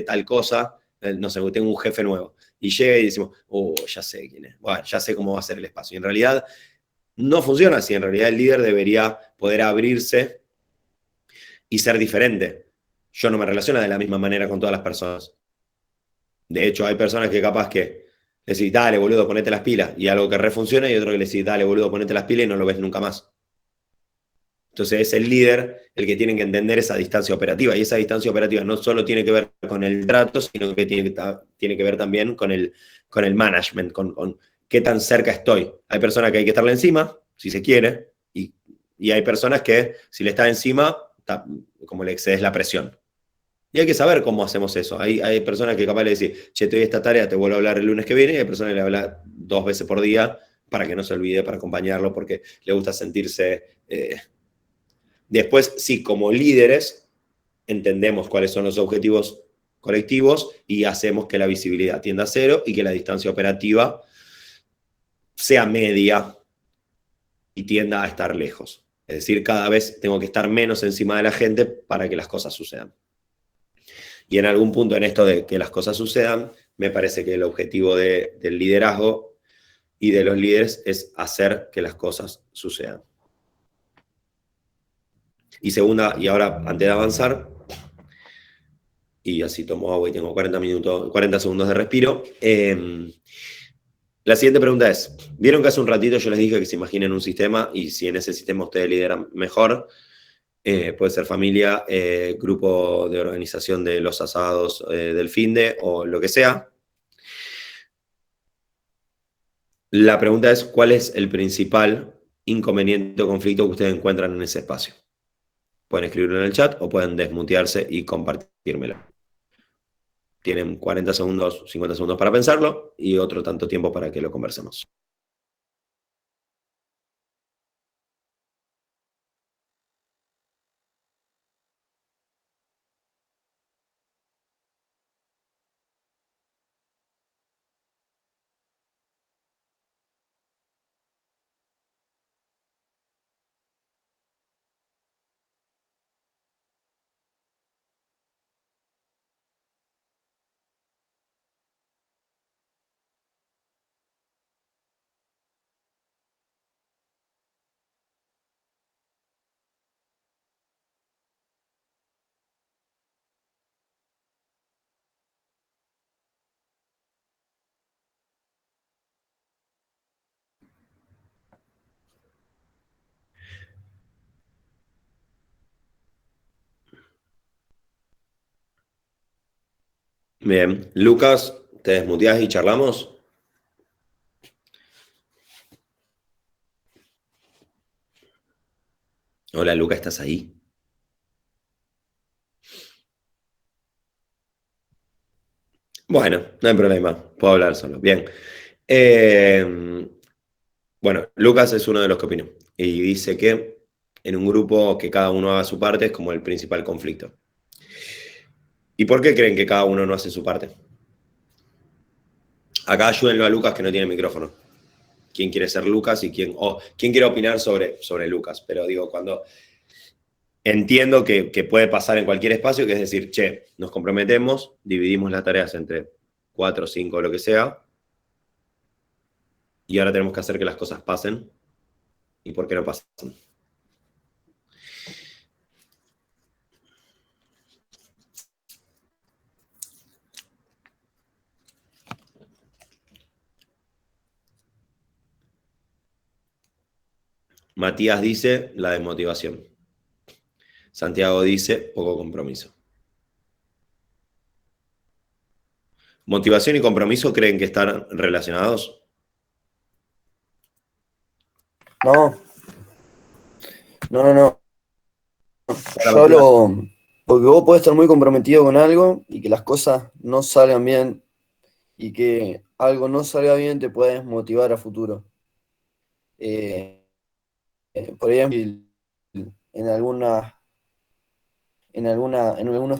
tal cosa, no sé, tengo un jefe nuevo. Y llega y decimos, ya sé quién es, bueno, ya sé cómo va a ser el espacio. Y en realidad no funciona así. En realidad el líder debería poder abrirse y ser diferente. Yo no me relaciono de la misma manera con todas las personas. De hecho, hay personas que capaz que le decís, dale, boludo, ponete las pilas, y algo que refunciona, y otro que le decís, dale, boludo, ponete las pilas, y no lo ves nunca más. Entonces es el líder el que tiene que entender esa distancia operativa, y esa distancia operativa no solo tiene que ver con el trato, sino que tiene que ver también con el management, con qué tan cerca estoy. Hay personas que hay que estarle encima, si se quiere, y hay personas que si le está encima, como le excedes la presión. Y hay que saber cómo hacemos eso. Hay personas que capaz le decís, che, te doy esta tarea, te vuelvo a hablar el lunes que viene, y hay personas que le hablan 2 veces por día para que no se olvide, para acompañarlo, porque le gusta sentirse... Después, sí, como líderes, entendemos cuáles son los objetivos colectivos y hacemos que la visibilidad tienda a cero y que la distancia operativa sea media y tienda a estar lejos. Es decir, cada vez tengo que estar menos encima de la gente para que las cosas sucedan. Y en algún punto en esto de que las cosas sucedan, me parece que el objetivo del liderazgo y de los líderes es hacer que las cosas sucedan. Y segunda, y ahora antes de avanzar, y así tomo agua y tengo 40 segundos de respiro, la siguiente pregunta es, ¿vieron que hace un ratito yo les dije que se imaginen un sistema y si en ese sistema ustedes lideran mejor? Puede ser familia, grupo de organización de los asados del finde o lo que sea. La pregunta es, ¿cuál es el principal inconveniente o conflicto que ustedes encuentran en ese espacio? Pueden escribirlo en el chat o pueden desmutearse y compartírmelo. Tienen 40 segundos, 50 segundos para pensarlo y otro tanto tiempo para que lo conversemos. Bien, Lucas, ¿te desmuteás y charlamos? Hola, Lucas, ¿estás ahí? Bueno, no hay problema, puedo hablar solo. Bien. Bueno, Lucas es uno de los que opinó y dice que en un grupo que cada uno haga su parte es como el principal conflicto. ¿Y por qué creen que cada uno no hace su parte? Acá ayúdenlo a Lucas que no tiene micrófono. quién quiere ser Lucas y quién quiere opinar sobre Lucas. Pero digo, cuando entiendo que puede pasar en cualquier espacio, que es decir, che, nos comprometemos, dividimos las tareas entre 4, 5, lo que sea, y ahora tenemos que hacer que las cosas pasen. ¿Y por qué no pasan? Matías dice la desmotivación. Santiago dice poco compromiso. ¿Motivación y compromiso creen que están relacionados? No. Porque vos podés estar muy comprometido con algo y que las cosas no salgan bien y que algo no salga bien te puede desmotivar a futuro. Por ejemplo, en algunos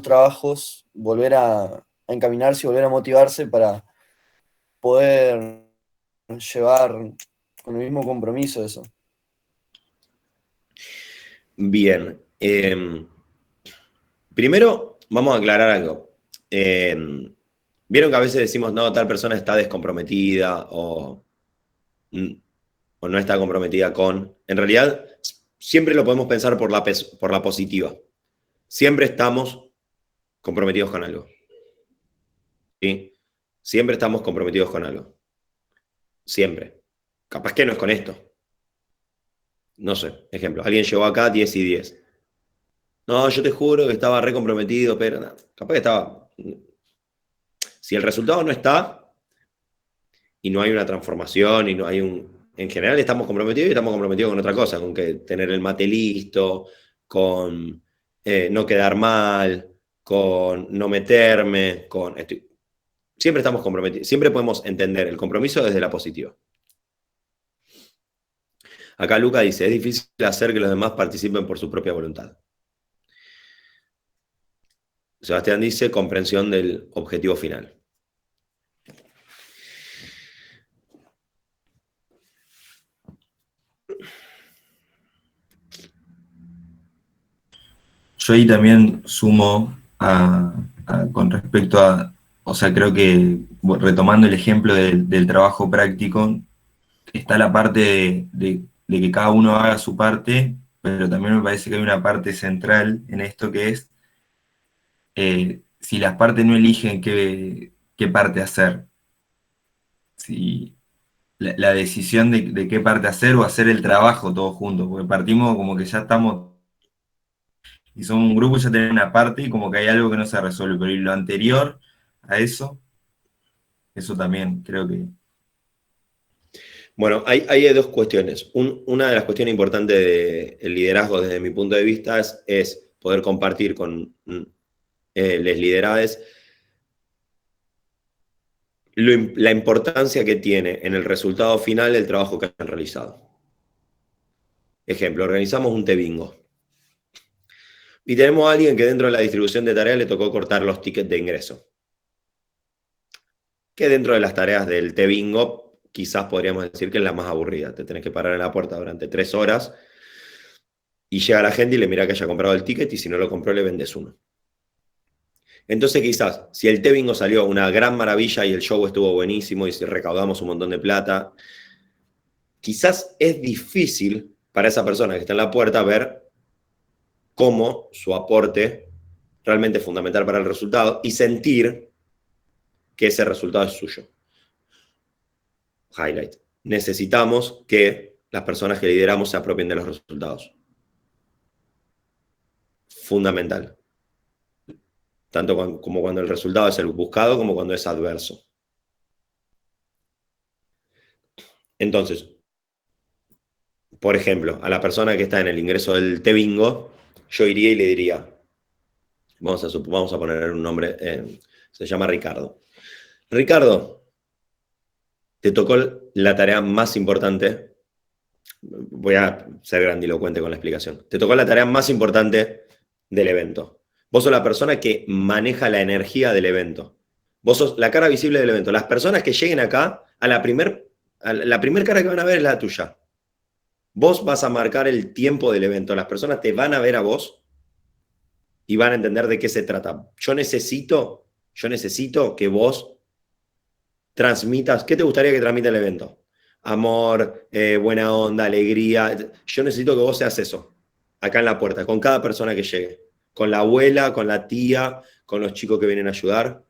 trabajos, volver a encaminarse y volver a motivarse para poder llevar con el mismo compromiso eso. Bien. Primero, vamos a aclarar algo. Vieron que a veces decimos, no, tal persona está descomprometida o no está comprometida con... En realidad, siempre lo podemos pensar por la positiva. Siempre estamos comprometidos con algo. ¿Sí? Siempre estamos comprometidos con algo. Siempre. Capaz que no es con esto. No sé, ejemplo, alguien llegó acá 10 y 10. No, yo te juro que estaba re comprometido, pero no, capaz que estaba... Si el resultado no está y no hay una transformación y no hay un... En general estamos comprometidos y estamos comprometidos con otra cosa, con que tener el mate listo, con no quedar mal, con no meterme, con... Siempre estamos comprometidos, siempre podemos entender el compromiso desde la positiva. Acá Luca dice, es difícil hacer que los demás participen por su propia voluntad. Sebastián dice, comprensión del objetivo final. Yo ahí también sumo con respecto a, o sea, creo que retomando el ejemplo del trabajo práctico, está la parte de que cada uno haga su parte, pero también me parece que hay una parte central en esto que es, si las partes no eligen qué parte hacer, si la decisión de qué parte hacer o hacer el trabajo todos juntos, porque partimos como que ya estamos y somos un grupo y ya tenemos una parte y como que hay algo que no se resuelve, pero y lo anterior a eso también creo que... Bueno, hay dos cuestiones. Una de las cuestiones importantes del liderazgo desde mi punto de vista es poder compartir con los liderades la importancia que tiene en el resultado final el trabajo que han realizado. Ejemplo, organizamos un T-Bingo. Y tenemos a alguien que dentro de la distribución de tareas le tocó cortar los tickets de ingreso. Que dentro de las tareas del T-Bingo, quizás podríamos decir que es la más aburrida. Te tenés que parar en la puerta durante 3 horas y llega la gente y le mira que haya comprado el ticket y si no lo compró le vendes uno. Entonces quizás, si el T-Bingo salió una gran maravilla y el show estuvo buenísimo y si recaudamos un montón de plata, quizás es difícil para esa persona que está en la puerta ver cómo su aporte realmente es fundamental para el resultado y sentir que ese resultado es suyo. Highlight. Necesitamos que las personas que lideramos se apropien de los resultados. Fundamental. Tanto como cuando el resultado es el buscado como cuando es adverso. Entonces, por ejemplo, a la persona que está en el ingreso del T-Bingo, yo iría y le diría, vamos a poner un nombre, se llama Ricardo. Ricardo, te tocó la tarea más importante, voy a ser grandilocuente con la explicación, te tocó la tarea más importante del evento. Vos sos la persona que maneja la energía del evento. Vos sos la cara visible del evento. Las personas que lleguen acá, a la primer La primera cara que van a ver es la tuya. Vos vas a marcar el tiempo del evento. Las personas te van a ver a vos y van a entender de qué se trata. Yo necesito que vos transmitas. ¿Qué te gustaría que transmita el evento? Amor, buena onda, alegría. Yo necesito que vos seas eso, acá en la puerta, con cada persona que llegue. Con la abuela, con la tía, con los chicos que vienen a ayudar.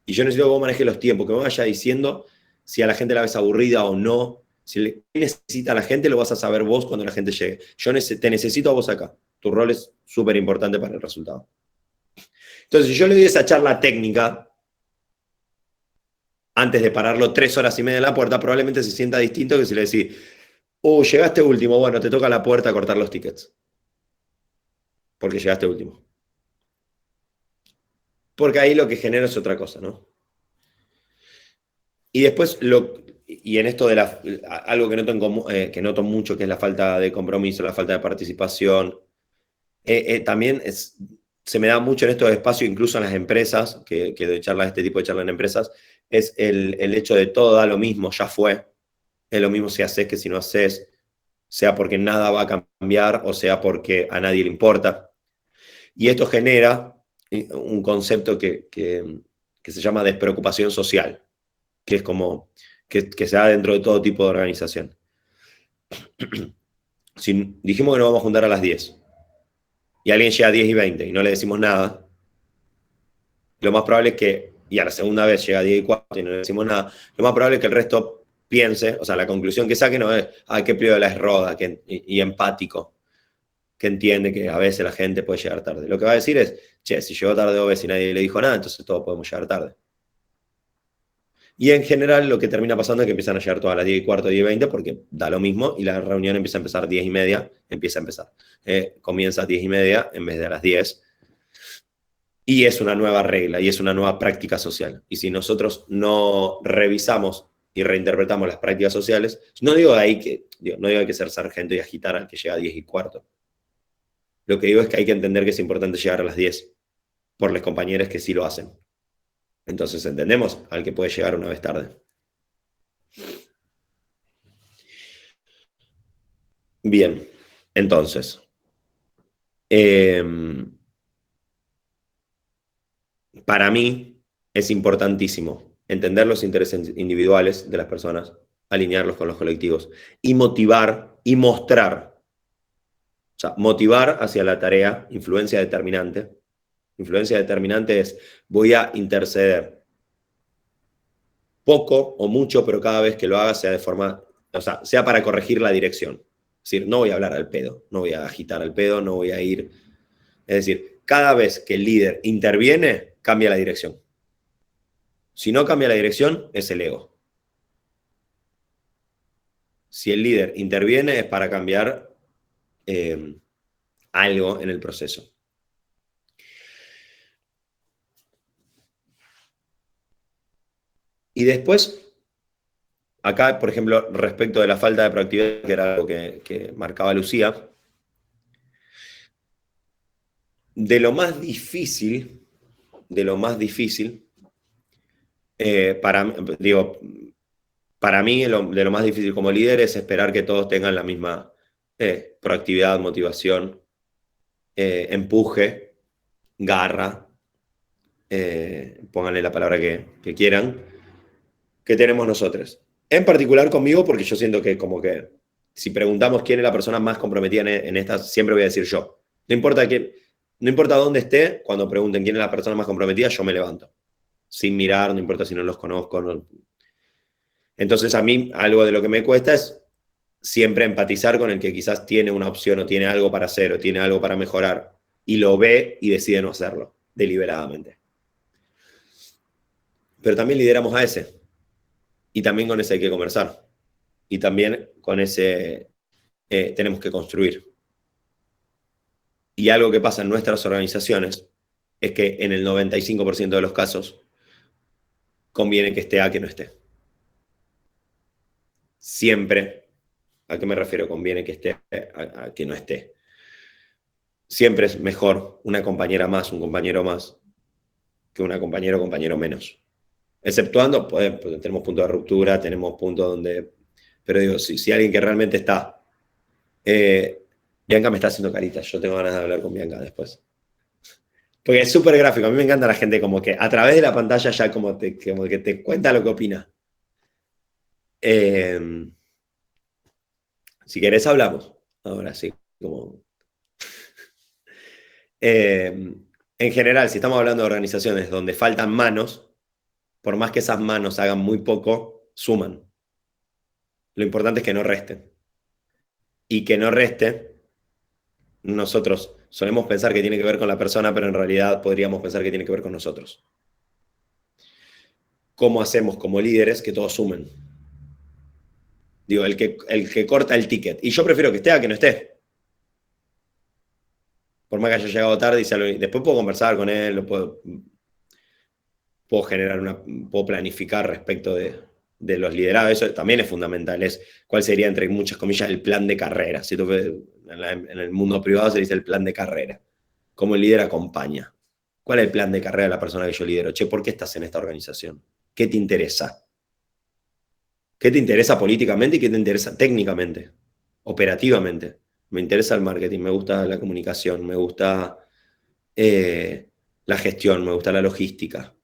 Y yo necesito que vos manejes los tiempos, que me vaya diciendo si a la gente la ves aburrida o no. Si necesita a la gente, lo vas a saber vos cuando la gente llegue. Yo te necesito a vos acá. Tu rol es súper importante para el resultado. Entonces, si yo le doy esa charla técnica, antes de pararlo 3 horas y media en la puerta, probablemente se sienta distinto que si le decís, llegaste último, bueno, te toca a la puerta cortar los tickets. Porque llegaste último. Porque ahí lo que genera es otra cosa, ¿no? Y después, y en esto de algo que noto mucho, que es la falta de compromiso, la falta de participación, también se me da mucho en estos espacios, incluso en las empresas, que doy charlas, este tipo de charlas en empresas, es el hecho de todo da lo mismo, ya fue. Es lo mismo si haces que si no haces, sea porque nada va a cambiar o sea porque a nadie le importa. Y esto genera un concepto que se llama despreocupación social, que es como que se da dentro de todo tipo de organización. Si dijimos que nos vamos a juntar a las 10 y alguien llega a 10 y 20 y no le decimos nada, lo más probable es que, y a la segunda vez llega a 10 y 4 y no le decimos nada, lo más probable es que el resto piense, o sea, la conclusión que saque no es, qué piola es Roda, y empático, que entiende que a veces la gente puede llegar tarde. Lo que va a decir es, che, si llegó tarde 2 veces y nadie le dijo nada, entonces todos podemos llegar tarde. Y en general lo que termina pasando es que empiezan a llegar todas las 10 y cuarto, 10 y 20, porque da lo mismo y la reunión empieza a empezar 10 y media, comienza a 10 y media en vez de a las 10. Y es una nueva regla y es una nueva práctica social. Y si nosotros no revisamos y reinterpretamos las prácticas sociales, no digo que hay que ser sargento y agitar al que llega a 10 y cuarto. Lo que digo es que hay que entender que es importante llegar a las 10 por los compañeros que sí lo hacen. Entonces entendemos al que puede llegar una vez tarde. Bien, entonces, para mí es importantísimo entender los intereses individuales de las personas, alinearlos con los colectivos y motivar y mostrar. O sea, motivar hacia la tarea, influencia determinante. Influencia determinante es, voy a interceder poco o mucho, pero cada vez que lo haga sea de forma, o sea, sea para corregir la dirección. Es decir, no voy a hablar al pedo, no voy a agitar al pedo, no voy a ir. Es decir, cada vez que el líder interviene, cambia la dirección. Si no cambia la dirección, es el ego. Si el líder interviene, es para cambiar algo en el proceso. Y después, acá, por ejemplo, respecto de la falta de proactividad, que era algo que marcaba Lucía, de lo más difícil, para mí, de lo más difícil como líder es esperar que todos tengan la misma proactividad, motivación, empuje, garra, pónganle la palabra que quieran, que tenemos nosotros. En particular conmigo, porque yo siento que como que si preguntamos quién es la persona más comprometida en esta, siempre voy a decir yo. No importa dónde esté, cuando pregunten quién es la persona más comprometida, yo me levanto. Sin mirar, no importa si no los conozco. No. Entonces a mí algo de lo que me cuesta es siempre empatizar con el que quizás tiene una opción o tiene algo para hacer o tiene algo para mejorar y lo ve y decide no hacerlo deliberadamente. Pero también lideramos a ese. Y también con ese hay que conversar. Y también con ese tenemos que construir. Y algo que pasa en nuestras organizaciones es que en el 95% de los casos conviene que esté a que no esté. Siempre, ¿a qué me refiero? Conviene que esté a que no esté. Siempre es mejor una compañera más, un compañero más, que una compañera o compañero menos. Exceptuando, pues, tenemos puntos de ruptura, tenemos puntos donde pero digo, si alguien que realmente está... Bianca me está haciendo caritas, yo tengo ganas de hablar con Bianca después. Porque es súper gráfico, a mí me encanta la gente como que a través de la pantalla ya como que te cuenta lo que opina. Si querés hablamos, ahora sí, como... en general, si estamos hablando de organizaciones donde faltan manos, por más que esas manos hagan muy poco, suman. Lo importante es que no resten. Y que no reste, nosotros solemos pensar que tiene que ver con la persona, pero en realidad podríamos pensar que tiene que ver con nosotros. ¿Cómo hacemos como líderes que todos sumen? Digo, el que corta el ticket. Y yo prefiero que esté a que no esté. Por más que haya llegado tarde, después puedo conversar con él, puedo planificar respecto de los liderados. Eso también es fundamental. Es cuál sería, entre muchas comillas, el plan de carrera. Si tú ves, en el mundo privado se dice el plan de carrera. ¿Cómo el líder acompaña? ¿Cuál es el plan de carrera de la persona que yo lidero? Che, ¿por qué estás en esta organización? ¿Qué te interesa? ¿Qué te interesa políticamente y qué te interesa técnicamente, operativamente? Me interesa el marketing, me gusta la comunicación, me gusta la gestión, me gusta la logística.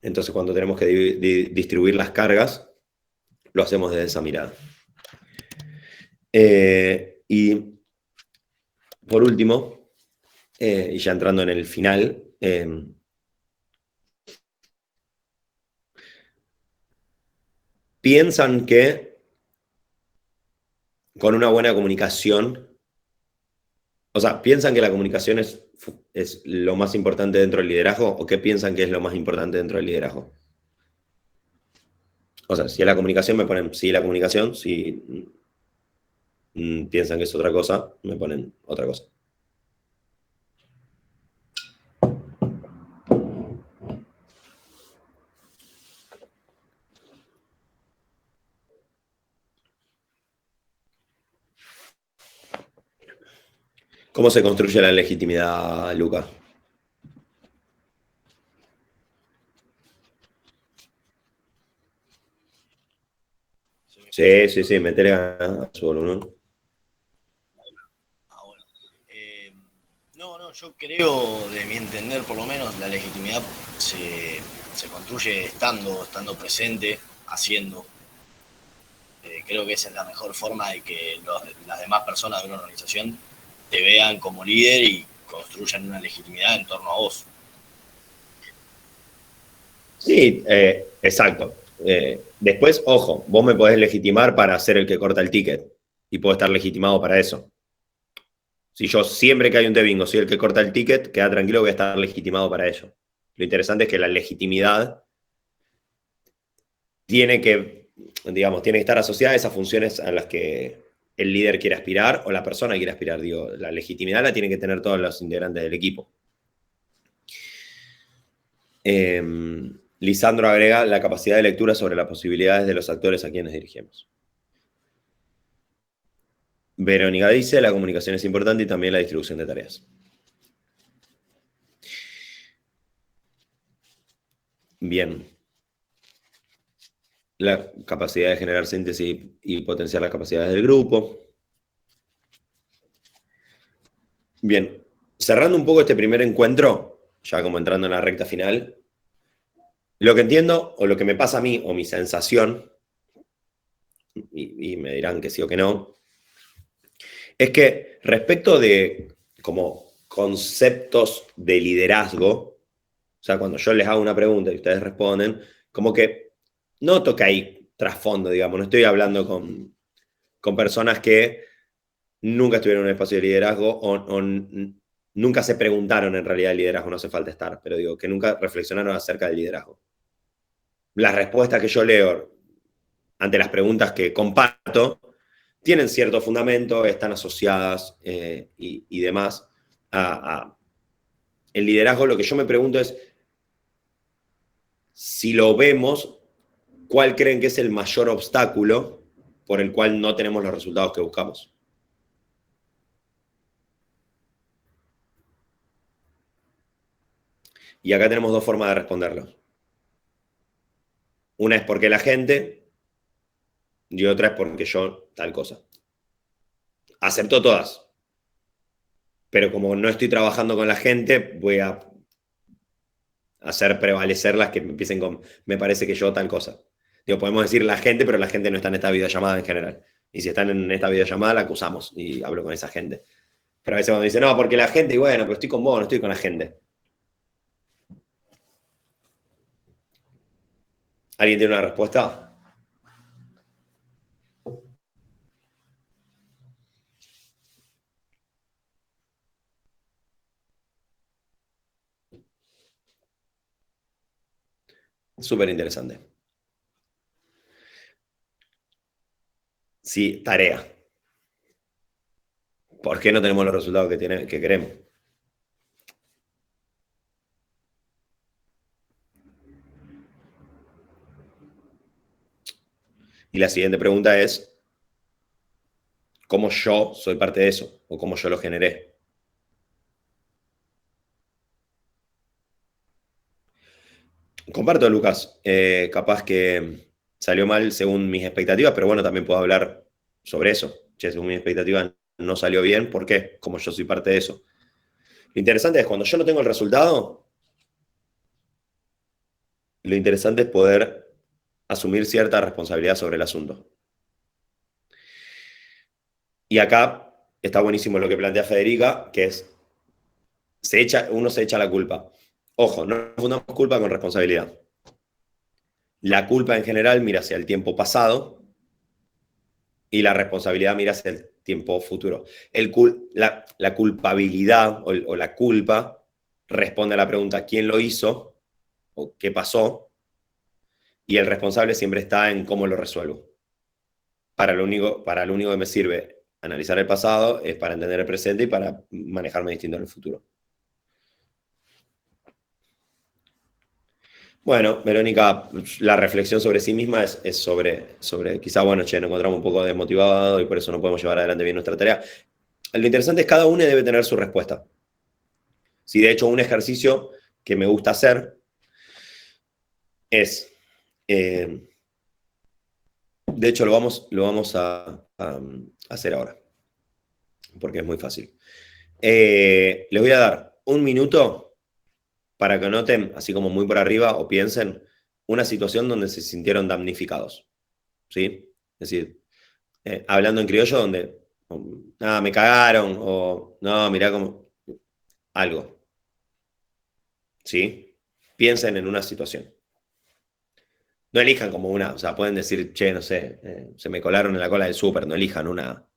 Entonces, cuando tenemos que distribuir las cargas, lo hacemos desde esa mirada. Y por último, y ya entrando en el final, piensan que con una buena comunicación, o sea, ¿piensan que la comunicación es lo más importante dentro del liderazgo o qué piensan que es lo más importante dentro del liderazgo? O sea, si es la comunicación, me ponen sí la comunicación, si piensan que es otra cosa, me ponen otra cosa. ¿Cómo se construye la legitimidad, Luca? Sí, metele a su volumen. Bueno. No, yo creo, de mi entender por lo menos, la legitimidad se construye estando presente, haciendo. Creo que esa es la mejor forma de que las demás personas de una organización te vean como líder y construyan una legitimidad en torno a vos. Sí, exacto. Después, ojo, vos me podés legitimar para ser el que corta el ticket y puedo estar legitimado para eso. Si yo siempre que hay un bingo soy el que corta el ticket, queda tranquilo, voy a estar legitimado para ello. Lo interesante es que la legitimidad tiene que estar asociada a esas funciones a las que el líder quiere aspirar o la persona quiere aspirar. Digo, la legitimidad la tienen que tener todos los integrantes del equipo. Lisandro agrega la capacidad de lectura sobre las posibilidades de los actores a quienes dirigimos. Verónica dice, la comunicación es importante y también la distribución de tareas. Bien. La capacidad de generar síntesis y potenciar las capacidades del grupo. Bien. Cerrando un poco este primer encuentro, ya como entrando en la recta final, lo que entiendo, o lo que me pasa a mí, o mi sensación, y me dirán que sí o que no, es que respecto de como conceptos de liderazgo, o sea, cuando yo les hago una pregunta y ustedes responden, como que noto que hay trasfondo, digamos, no estoy hablando con personas que nunca estuvieron en un espacio de liderazgo o nunca se preguntaron en realidad el liderazgo, no hace falta estar, pero digo, que nunca reflexionaron acerca del liderazgo. Las respuestas que yo leo ante las preguntas que comparto tienen cierto fundamento, están asociadas y demás a el liderazgo. Lo que yo me pregunto es, si lo vemos, ¿cuál creen que es el mayor obstáculo por el cual no tenemos los resultados que buscamos? Y acá tenemos dos formas de responderlo. Una es porque la gente y otra es porque yo tal cosa. Acepto todas. Pero como no estoy trabajando con la gente, voy a hacer prevalecer las que empiecen con, me parece que yo tal cosa. Digo, podemos decir la gente, pero la gente no está en esta videollamada en general. Y si están en esta videollamada, la acusamos y hablo con esa gente. Pero a veces cuando dicen, no, porque la gente, y bueno, pero estoy con vos, no estoy con la gente. ¿Alguien tiene una respuesta? Súper interesante. Sí, tarea. ¿Por qué no tenemos los resultados que queremos? Y la siguiente pregunta es, ¿cómo yo soy parte de eso? ¿O cómo yo lo generé? Comparto, Lucas. Capaz que salió mal según mis expectativas, pero bueno, también puedo hablar sobre eso. Che, según mis expectativas no salió bien, ¿por qué? Como yo soy parte de eso. Lo interesante es cuando yo no tengo el resultado, lo interesante es poder asumir cierta responsabilidad sobre el asunto. Y acá está buenísimo lo que plantea Federica, que es, uno se echa la culpa. Ojo, no confundamos culpa con responsabilidad. La culpa en general mira hacia el tiempo pasado y la responsabilidad mira hacia el tiempo futuro. La culpabilidad o la culpa responde a la pregunta ¿quién lo hizo? O ¿qué pasó? Y el responsable siempre está en cómo lo resuelvo. Para lo único que me sirve analizar el pasado es para entender el presente y para manejarme distinto en el futuro. Bueno, Verónica, la reflexión sobre sí misma es sobre quizá, bueno, che, nos encontramos un poco desmotivados y por eso no podemos llevar adelante bien nuestra tarea. Lo interesante es que cada uno debe tener su respuesta. Si de hecho un ejercicio que me gusta hacer es, de hecho lo vamos a hacer ahora, porque es muy fácil. Les voy a dar un minuto para que anoten, así como muy por arriba, o piensen una situación donde se sintieron damnificados. ¿Sí? Es decir, hablando en criollo, donde me cagaron, o no, mirá como algo. ¿Sí? Piensen en una situación. No elijan como una, o sea, pueden decir, che, no sé, se me colaron en la cola del súper, no elijan una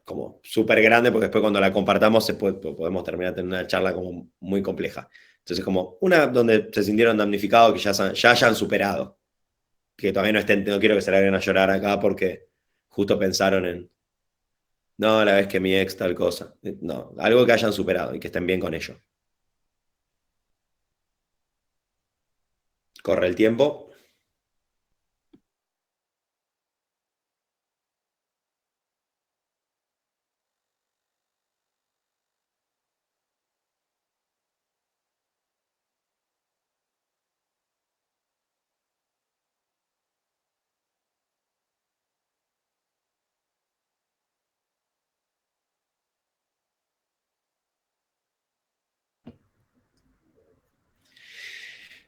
como súper grande, porque después cuando la compartamos podemos terminar teniendo una charla como muy compleja. Entonces, como una donde se sintieron damnificados, que ya hayan superado, que todavía no estén, no quiero que se la vayan a llorar acá porque justo pensaron en, no, la vez que mi ex tal cosa. No, algo que hayan superado y que estén bien con ello. Corre el tiempo.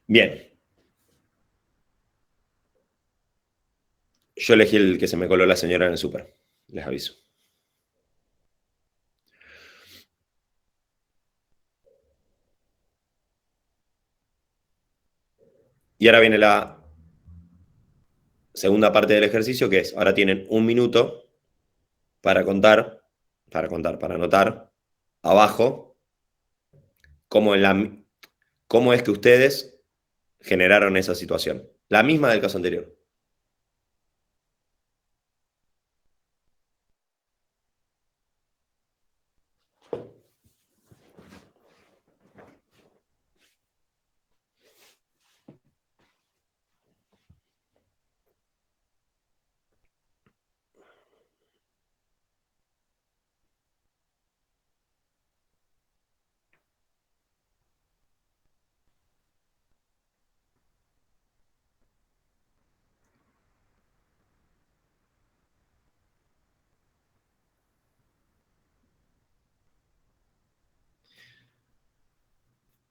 Bien. Yo elegí el que se me coló la señora en el súper. Les aviso. Y ahora viene la segunda parte del ejercicio, que es, ahora tienen un minuto para anotar abajo cómo, cómo es que ustedes generaron esa situación. La misma del caso anterior.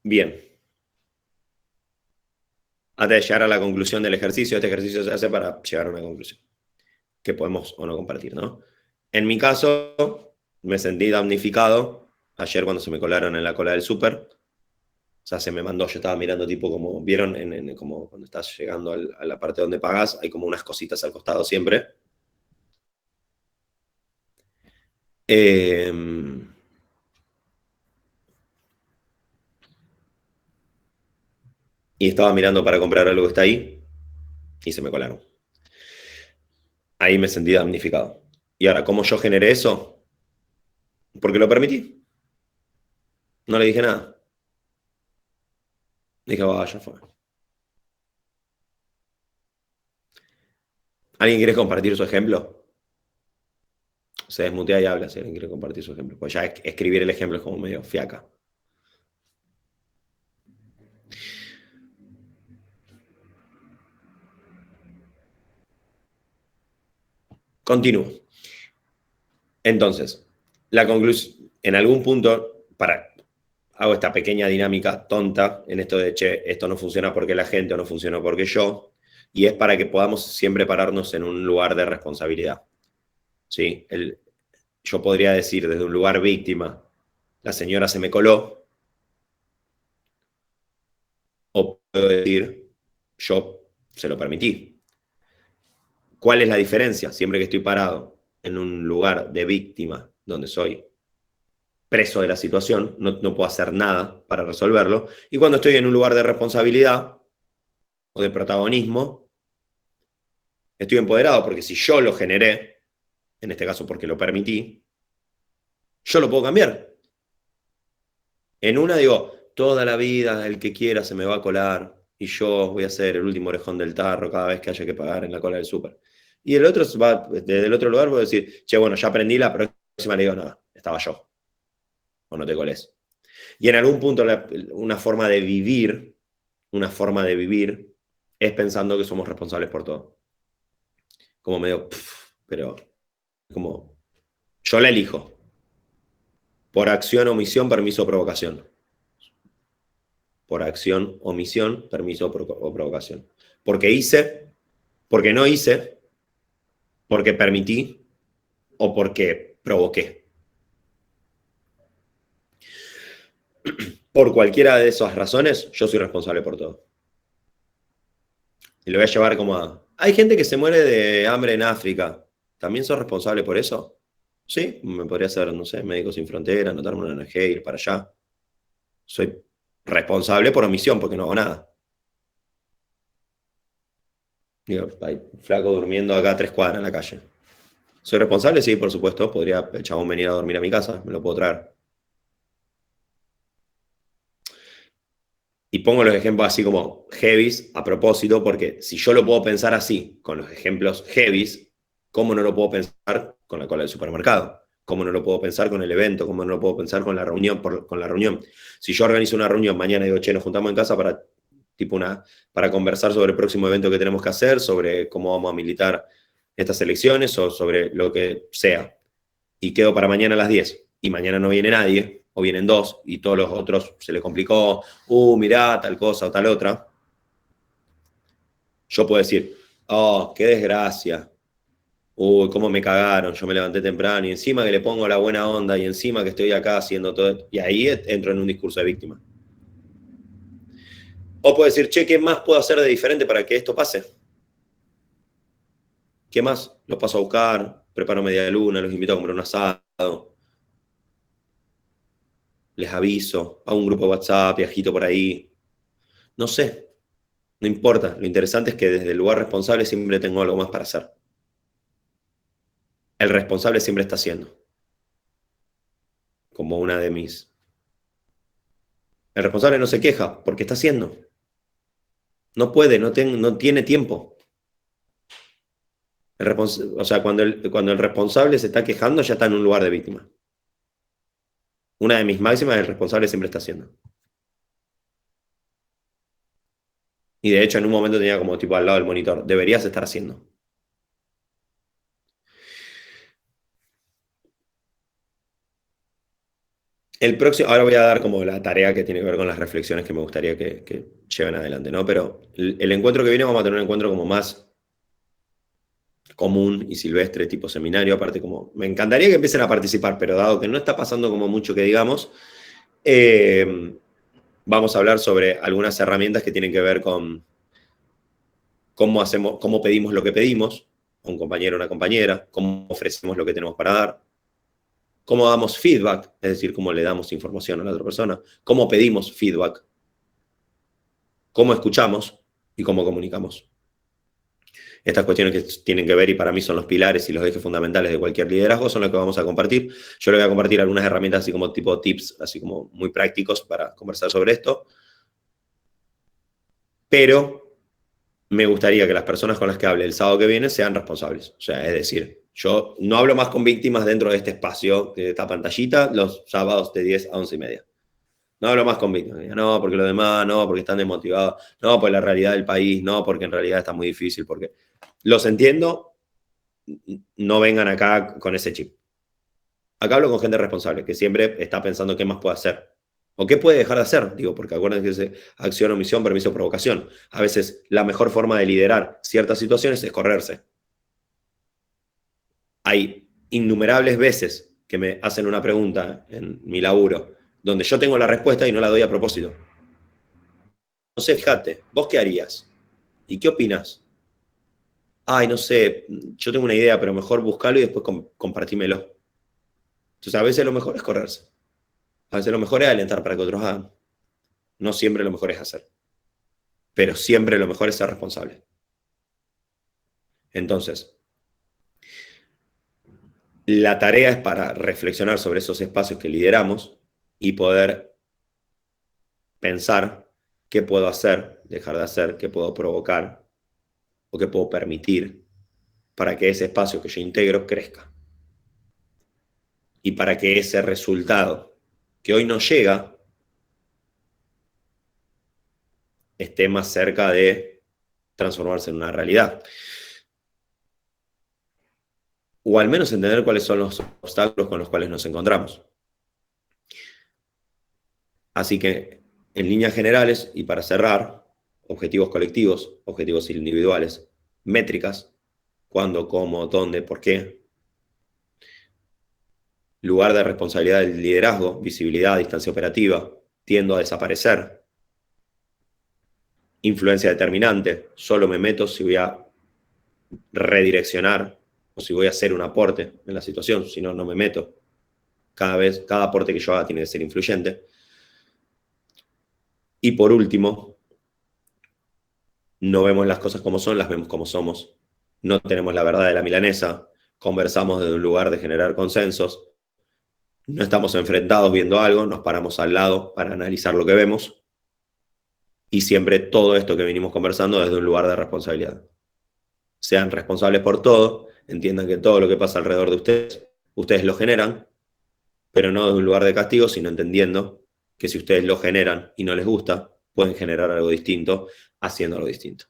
Bien. Antes de llegar a la conclusión del ejercicio, este ejercicio se hace para llegar a una conclusión que podemos o no compartir, ¿no? En mi caso, me sentí damnificado ayer cuando se me colaron en la cola del súper. O sea, se me mandó, yo estaba mirando tipo como, ¿vieron? Como cuando estás llegando a la parte donde pagás, hay como unas cositas al costado siempre. Y estaba mirando para comprar algo que está ahí y se me colaron. Ahí me sentí damnificado. Y ahora, ¿cómo yo generé eso? Porque lo permití. No le dije nada. Dije, vaya, fue. ¿Alguien quiere compartir su ejemplo? Se desmutea y habla si alguien quiere compartir su ejemplo. Pues ya escribir el ejemplo es como medio fiaca. Continúo. Entonces, la conclusión, en algún punto, hago esta pequeña dinámica tonta en esto de, che, esto no funciona porque la gente o no funciona porque yo, y es para que podamos siempre pararnos en un lugar de responsabilidad. ¿Sí? Yo podría decir desde un lugar víctima, la señora se me coló, o puedo decir, yo se lo permití. ¿Cuál es la diferencia? Siempre que estoy parado en un lugar de víctima, donde soy preso de la situación, no puedo hacer nada para resolverlo, y cuando estoy en un lugar de responsabilidad o de protagonismo, estoy empoderado, porque si yo lo generé, en este caso porque lo permití, yo lo puedo cambiar. En una digo, toda la vida el que quiera se me va a colar y yo voy a ser el último orejón del tarro cada vez que haya que pagar en la cola del súper. Y el otro va, desde el otro lugar puedo decir, che, bueno, ya aprendí, la próxima le digo, nada, estaba yo. O no te coles. Y en algún punto una forma de vivir es pensando que somos responsables por todo. Como medio, pero como yo la elijo. Por acción, omisión, permiso o provocación. Por acción, omisión, permiso o provocación. Porque hice, porque no hice, porque permití o porque provoqué. Por cualquiera de esas razones, yo soy responsable por todo. Y lo voy a llevar como a... Hay gente que se muere de hambre en África. ¿También sos responsable por eso? Sí, me podría ser, no sé, Médicos Sin Fronteras, anotarme una ONG, ir para allá. Soy responsable por omisión, porque no hago nada. Digo, hay flaco durmiendo acá a 3 cuadras en la calle. ¿Soy responsable? Sí, por supuesto. Podría el chabón venir a dormir a mi casa, me lo puedo traer. Y pongo los ejemplos así como heavies a propósito, porque si yo lo puedo pensar así, con los ejemplos heavies, ¿cómo no lo puedo pensar con la cola del supermercado? ¿Cómo no lo puedo pensar con el evento? ¿Cómo no lo puedo pensar con la reunión? Con la reunión. Si yo organizo una reunión mañana y digo, che, nos juntamos en casa para conversar sobre el próximo evento que tenemos que hacer, sobre cómo vamos a militar estas elecciones o sobre lo que sea. Y quedo para mañana a las 10 y mañana no viene nadie, o vienen 2 y todos los otros se les complicó, mirá, tal cosa o tal otra. Yo puedo decir, oh, qué desgracia. Uy, cómo me cagaron, yo me levanté temprano y encima que le pongo la buena onda y encima que estoy acá haciendo todo esto. Y ahí entro en un discurso de víctima. O puedo decir, che, ¿qué más puedo hacer de diferente para que esto pase? ¿Qué más? Los paso a buscar, preparo media luna, los invito a comer un asado. Les aviso, hago un grupo de WhatsApp, viajito por ahí. No sé, no importa. Lo interesante es que desde el lugar responsable siempre tengo algo más para hacer. El responsable siempre está haciendo. Como una de mis... El responsable no se queja porque está haciendo. No puede, no tiene tiempo. O sea, cuando el responsable se está quejando, ya está en un lugar de víctima. Una de mis máximas, el responsable siempre está haciendo. Y de hecho, en un momento tenía como tipo al lado del monitor, deberías estar haciendo. El próximo, ahora voy a dar como la tarea que tiene que ver con las reflexiones que me gustaría que lleven adelante, ¿no? Pero el encuentro que viene vamos a tener un encuentro como más común y silvestre, tipo seminario, aparte como, me encantaría que empiecen a participar, pero dado que no está pasando como mucho que digamos, vamos a hablar sobre algunas herramientas que tienen que ver con cómo pedimos lo que pedimos a un compañero o una compañera, cómo ofrecemos lo que tenemos para dar, cómo damos feedback, es decir, cómo le damos información a la otra persona, cómo pedimos feedback, cómo escuchamos y cómo comunicamos. Estas cuestiones que tienen que ver y para mí son los pilares y los ejes fundamentales de cualquier liderazgo son los que vamos a compartir. Yo le voy a compartir algunas herramientas así como tipo tips, así como muy prácticos para conversar sobre esto. Pero me gustaría que las personas con las que hable el sábado que viene sean responsables. O sea, es decir, yo no hablo más con víctimas dentro de este espacio, de esta pantallita, los sábados de 10 a 11:30. No hablo más con víctimas. No, porque los demás, no, porque están desmotivados, no, por la realidad del país, no, porque en realidad está muy difícil, porque... Los entiendo, no vengan acá con ese chip. Acá hablo con gente responsable, que siempre está pensando qué más puede hacer. O qué puede dejar de hacer, digo, porque acuérdense que es acción, omisión, permiso, provocación. A veces la mejor forma de liderar ciertas situaciones es correrse. Hay innumerables veces que me hacen una pregunta en mi laburo, donde yo tengo la respuesta y no la doy a propósito. No sé, fíjate, ¿vos qué harías? ¿Y qué opinas? Ay, no sé, yo tengo una idea, pero mejor buscarlo y después compartímelo. Entonces, a veces lo mejor es correrse. A veces lo mejor es alentar para que otros hagan. No siempre lo mejor es hacer. Pero siempre lo mejor es ser responsable. Entonces, la tarea es para reflexionar sobre esos espacios que lideramos y poder pensar qué puedo hacer, dejar de hacer, qué puedo provocar o qué puedo permitir para que ese espacio que yo integro crezca. Y para que ese resultado que hoy no llega esté más cerca de transformarse en una realidad. O al menos entender cuáles son los obstáculos con los cuales nos encontramos. Así que, en líneas generales, y para cerrar, objetivos colectivos, objetivos individuales, métricas, cuándo, cómo, dónde, por qué. Lugar de responsabilidad del liderazgo, visibilidad, distancia operativa, tiendo a desaparecer. Influencia determinante, solo me meto si voy a redireccionar o si voy a hacer un aporte en la situación, si no, no me meto. Cada aporte que yo haga tiene que ser influyente. Y por último, no vemos las cosas como son, las vemos como somos. No tenemos la verdad de la milanesa, conversamos desde un lugar de generar consensos, no estamos enfrentados viendo algo, nos paramos al lado para analizar lo que vemos. Y siempre todo esto que venimos conversando desde un lugar de responsabilidad. Sean responsables por todo, entiendan que todo lo que pasa alrededor de ustedes lo generan, pero no desde un lugar de castigo, sino entendiendo que si ustedes lo generan y no les gusta, pueden generar algo distinto haciendo algo distinto.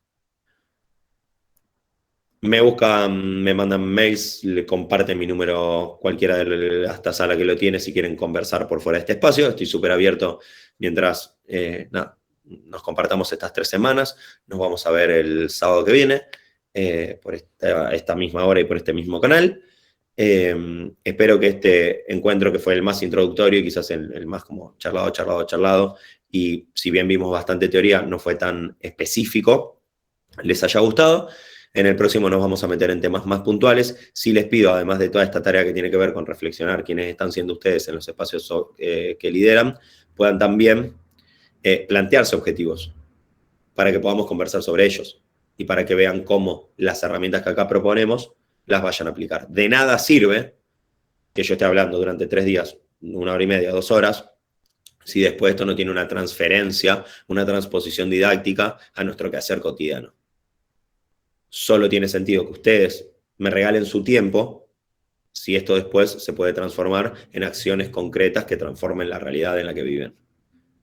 Me buscan, me mandan mails, le comparten mi número, cualquiera de esta sala que lo tiene, si quieren conversar por fuera de este espacio. Estoy súper abierto mientras nos compartamos estas 3 semanas. Nos vamos a ver el sábado que viene, por esta misma hora y por este mismo canal. Espero que este encuentro, que fue el más introductorio y quizás el más como charlado, y si bien vimos bastante teoría, no fue tan específico, les haya gustado. En el próximo nos vamos a meter en temas más puntuales. Sí les pido, además de toda esta tarea que tiene que ver con reflexionar quiénes están siendo ustedes en los espacios que lideran, puedan también plantearse objetivos para que podamos conversar sobre ellos y para que vean cómo las herramientas que acá proponemos las vayan a aplicar. De nada sirve que yo esté hablando durante 3 días, 1 hora y media, 2 horas, si después esto no tiene una transferencia, una transposición didáctica a nuestro quehacer cotidiano. Solo tiene sentido que ustedes me regalen su tiempo si esto después se puede transformar en acciones concretas que transformen la realidad en la que viven,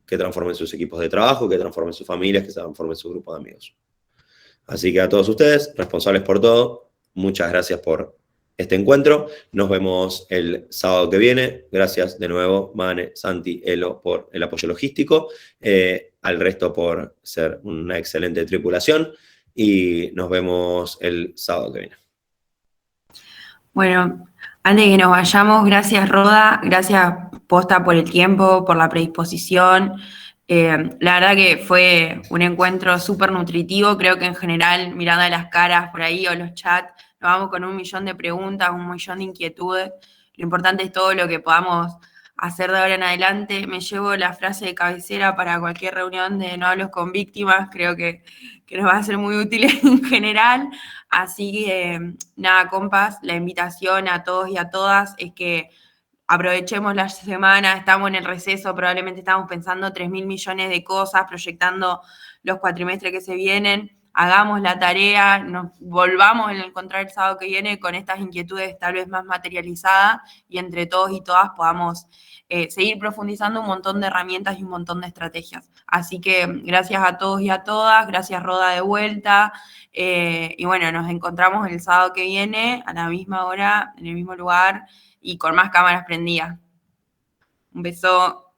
que transformen sus equipos de trabajo, que transformen sus familias, que transformen su grupo de amigos. Así que a todos ustedes, responsables por todo, muchas gracias por este encuentro. Nos vemos el sábado que viene. Gracias de nuevo, Mane, Santi, Elo, por el apoyo logístico, al resto por ser una excelente tripulación, y nos vemos el sábado que viene. Bueno, antes de que nos vayamos, gracias Roda, gracias posta por el tiempo, por la predisposición. La verdad que fue un encuentro súper nutritivo, creo que en general, mirando a las caras por ahí o los chats, nos vamos con 1.000.000 de preguntas, 1.000.000 de inquietudes. Lo importante es todo lo que podamos hacer de ahora en adelante. Me llevo la frase de cabecera para cualquier reunión de No Hablo con Víctimas, creo que nos va a ser muy útil en general. Así que, nada, compas, la invitación a todos y a todas es que aprovechemos la semana, estamos en el receso, probablemente estamos pensando 3.000 millones de cosas, proyectando los cuatrimestres que se vienen, hagamos la tarea, nos volvamos a encontrar el sábado que viene con estas inquietudes tal vez más materializadas y entre todos y todas podamos seguir profundizando un montón de herramientas y un montón de estrategias. Así que gracias a todos y a todas, gracias Roda de vuelta, y bueno, nos encontramos el sábado que viene a la misma hora, en el mismo lugar y con más cámaras prendidas. Un beso.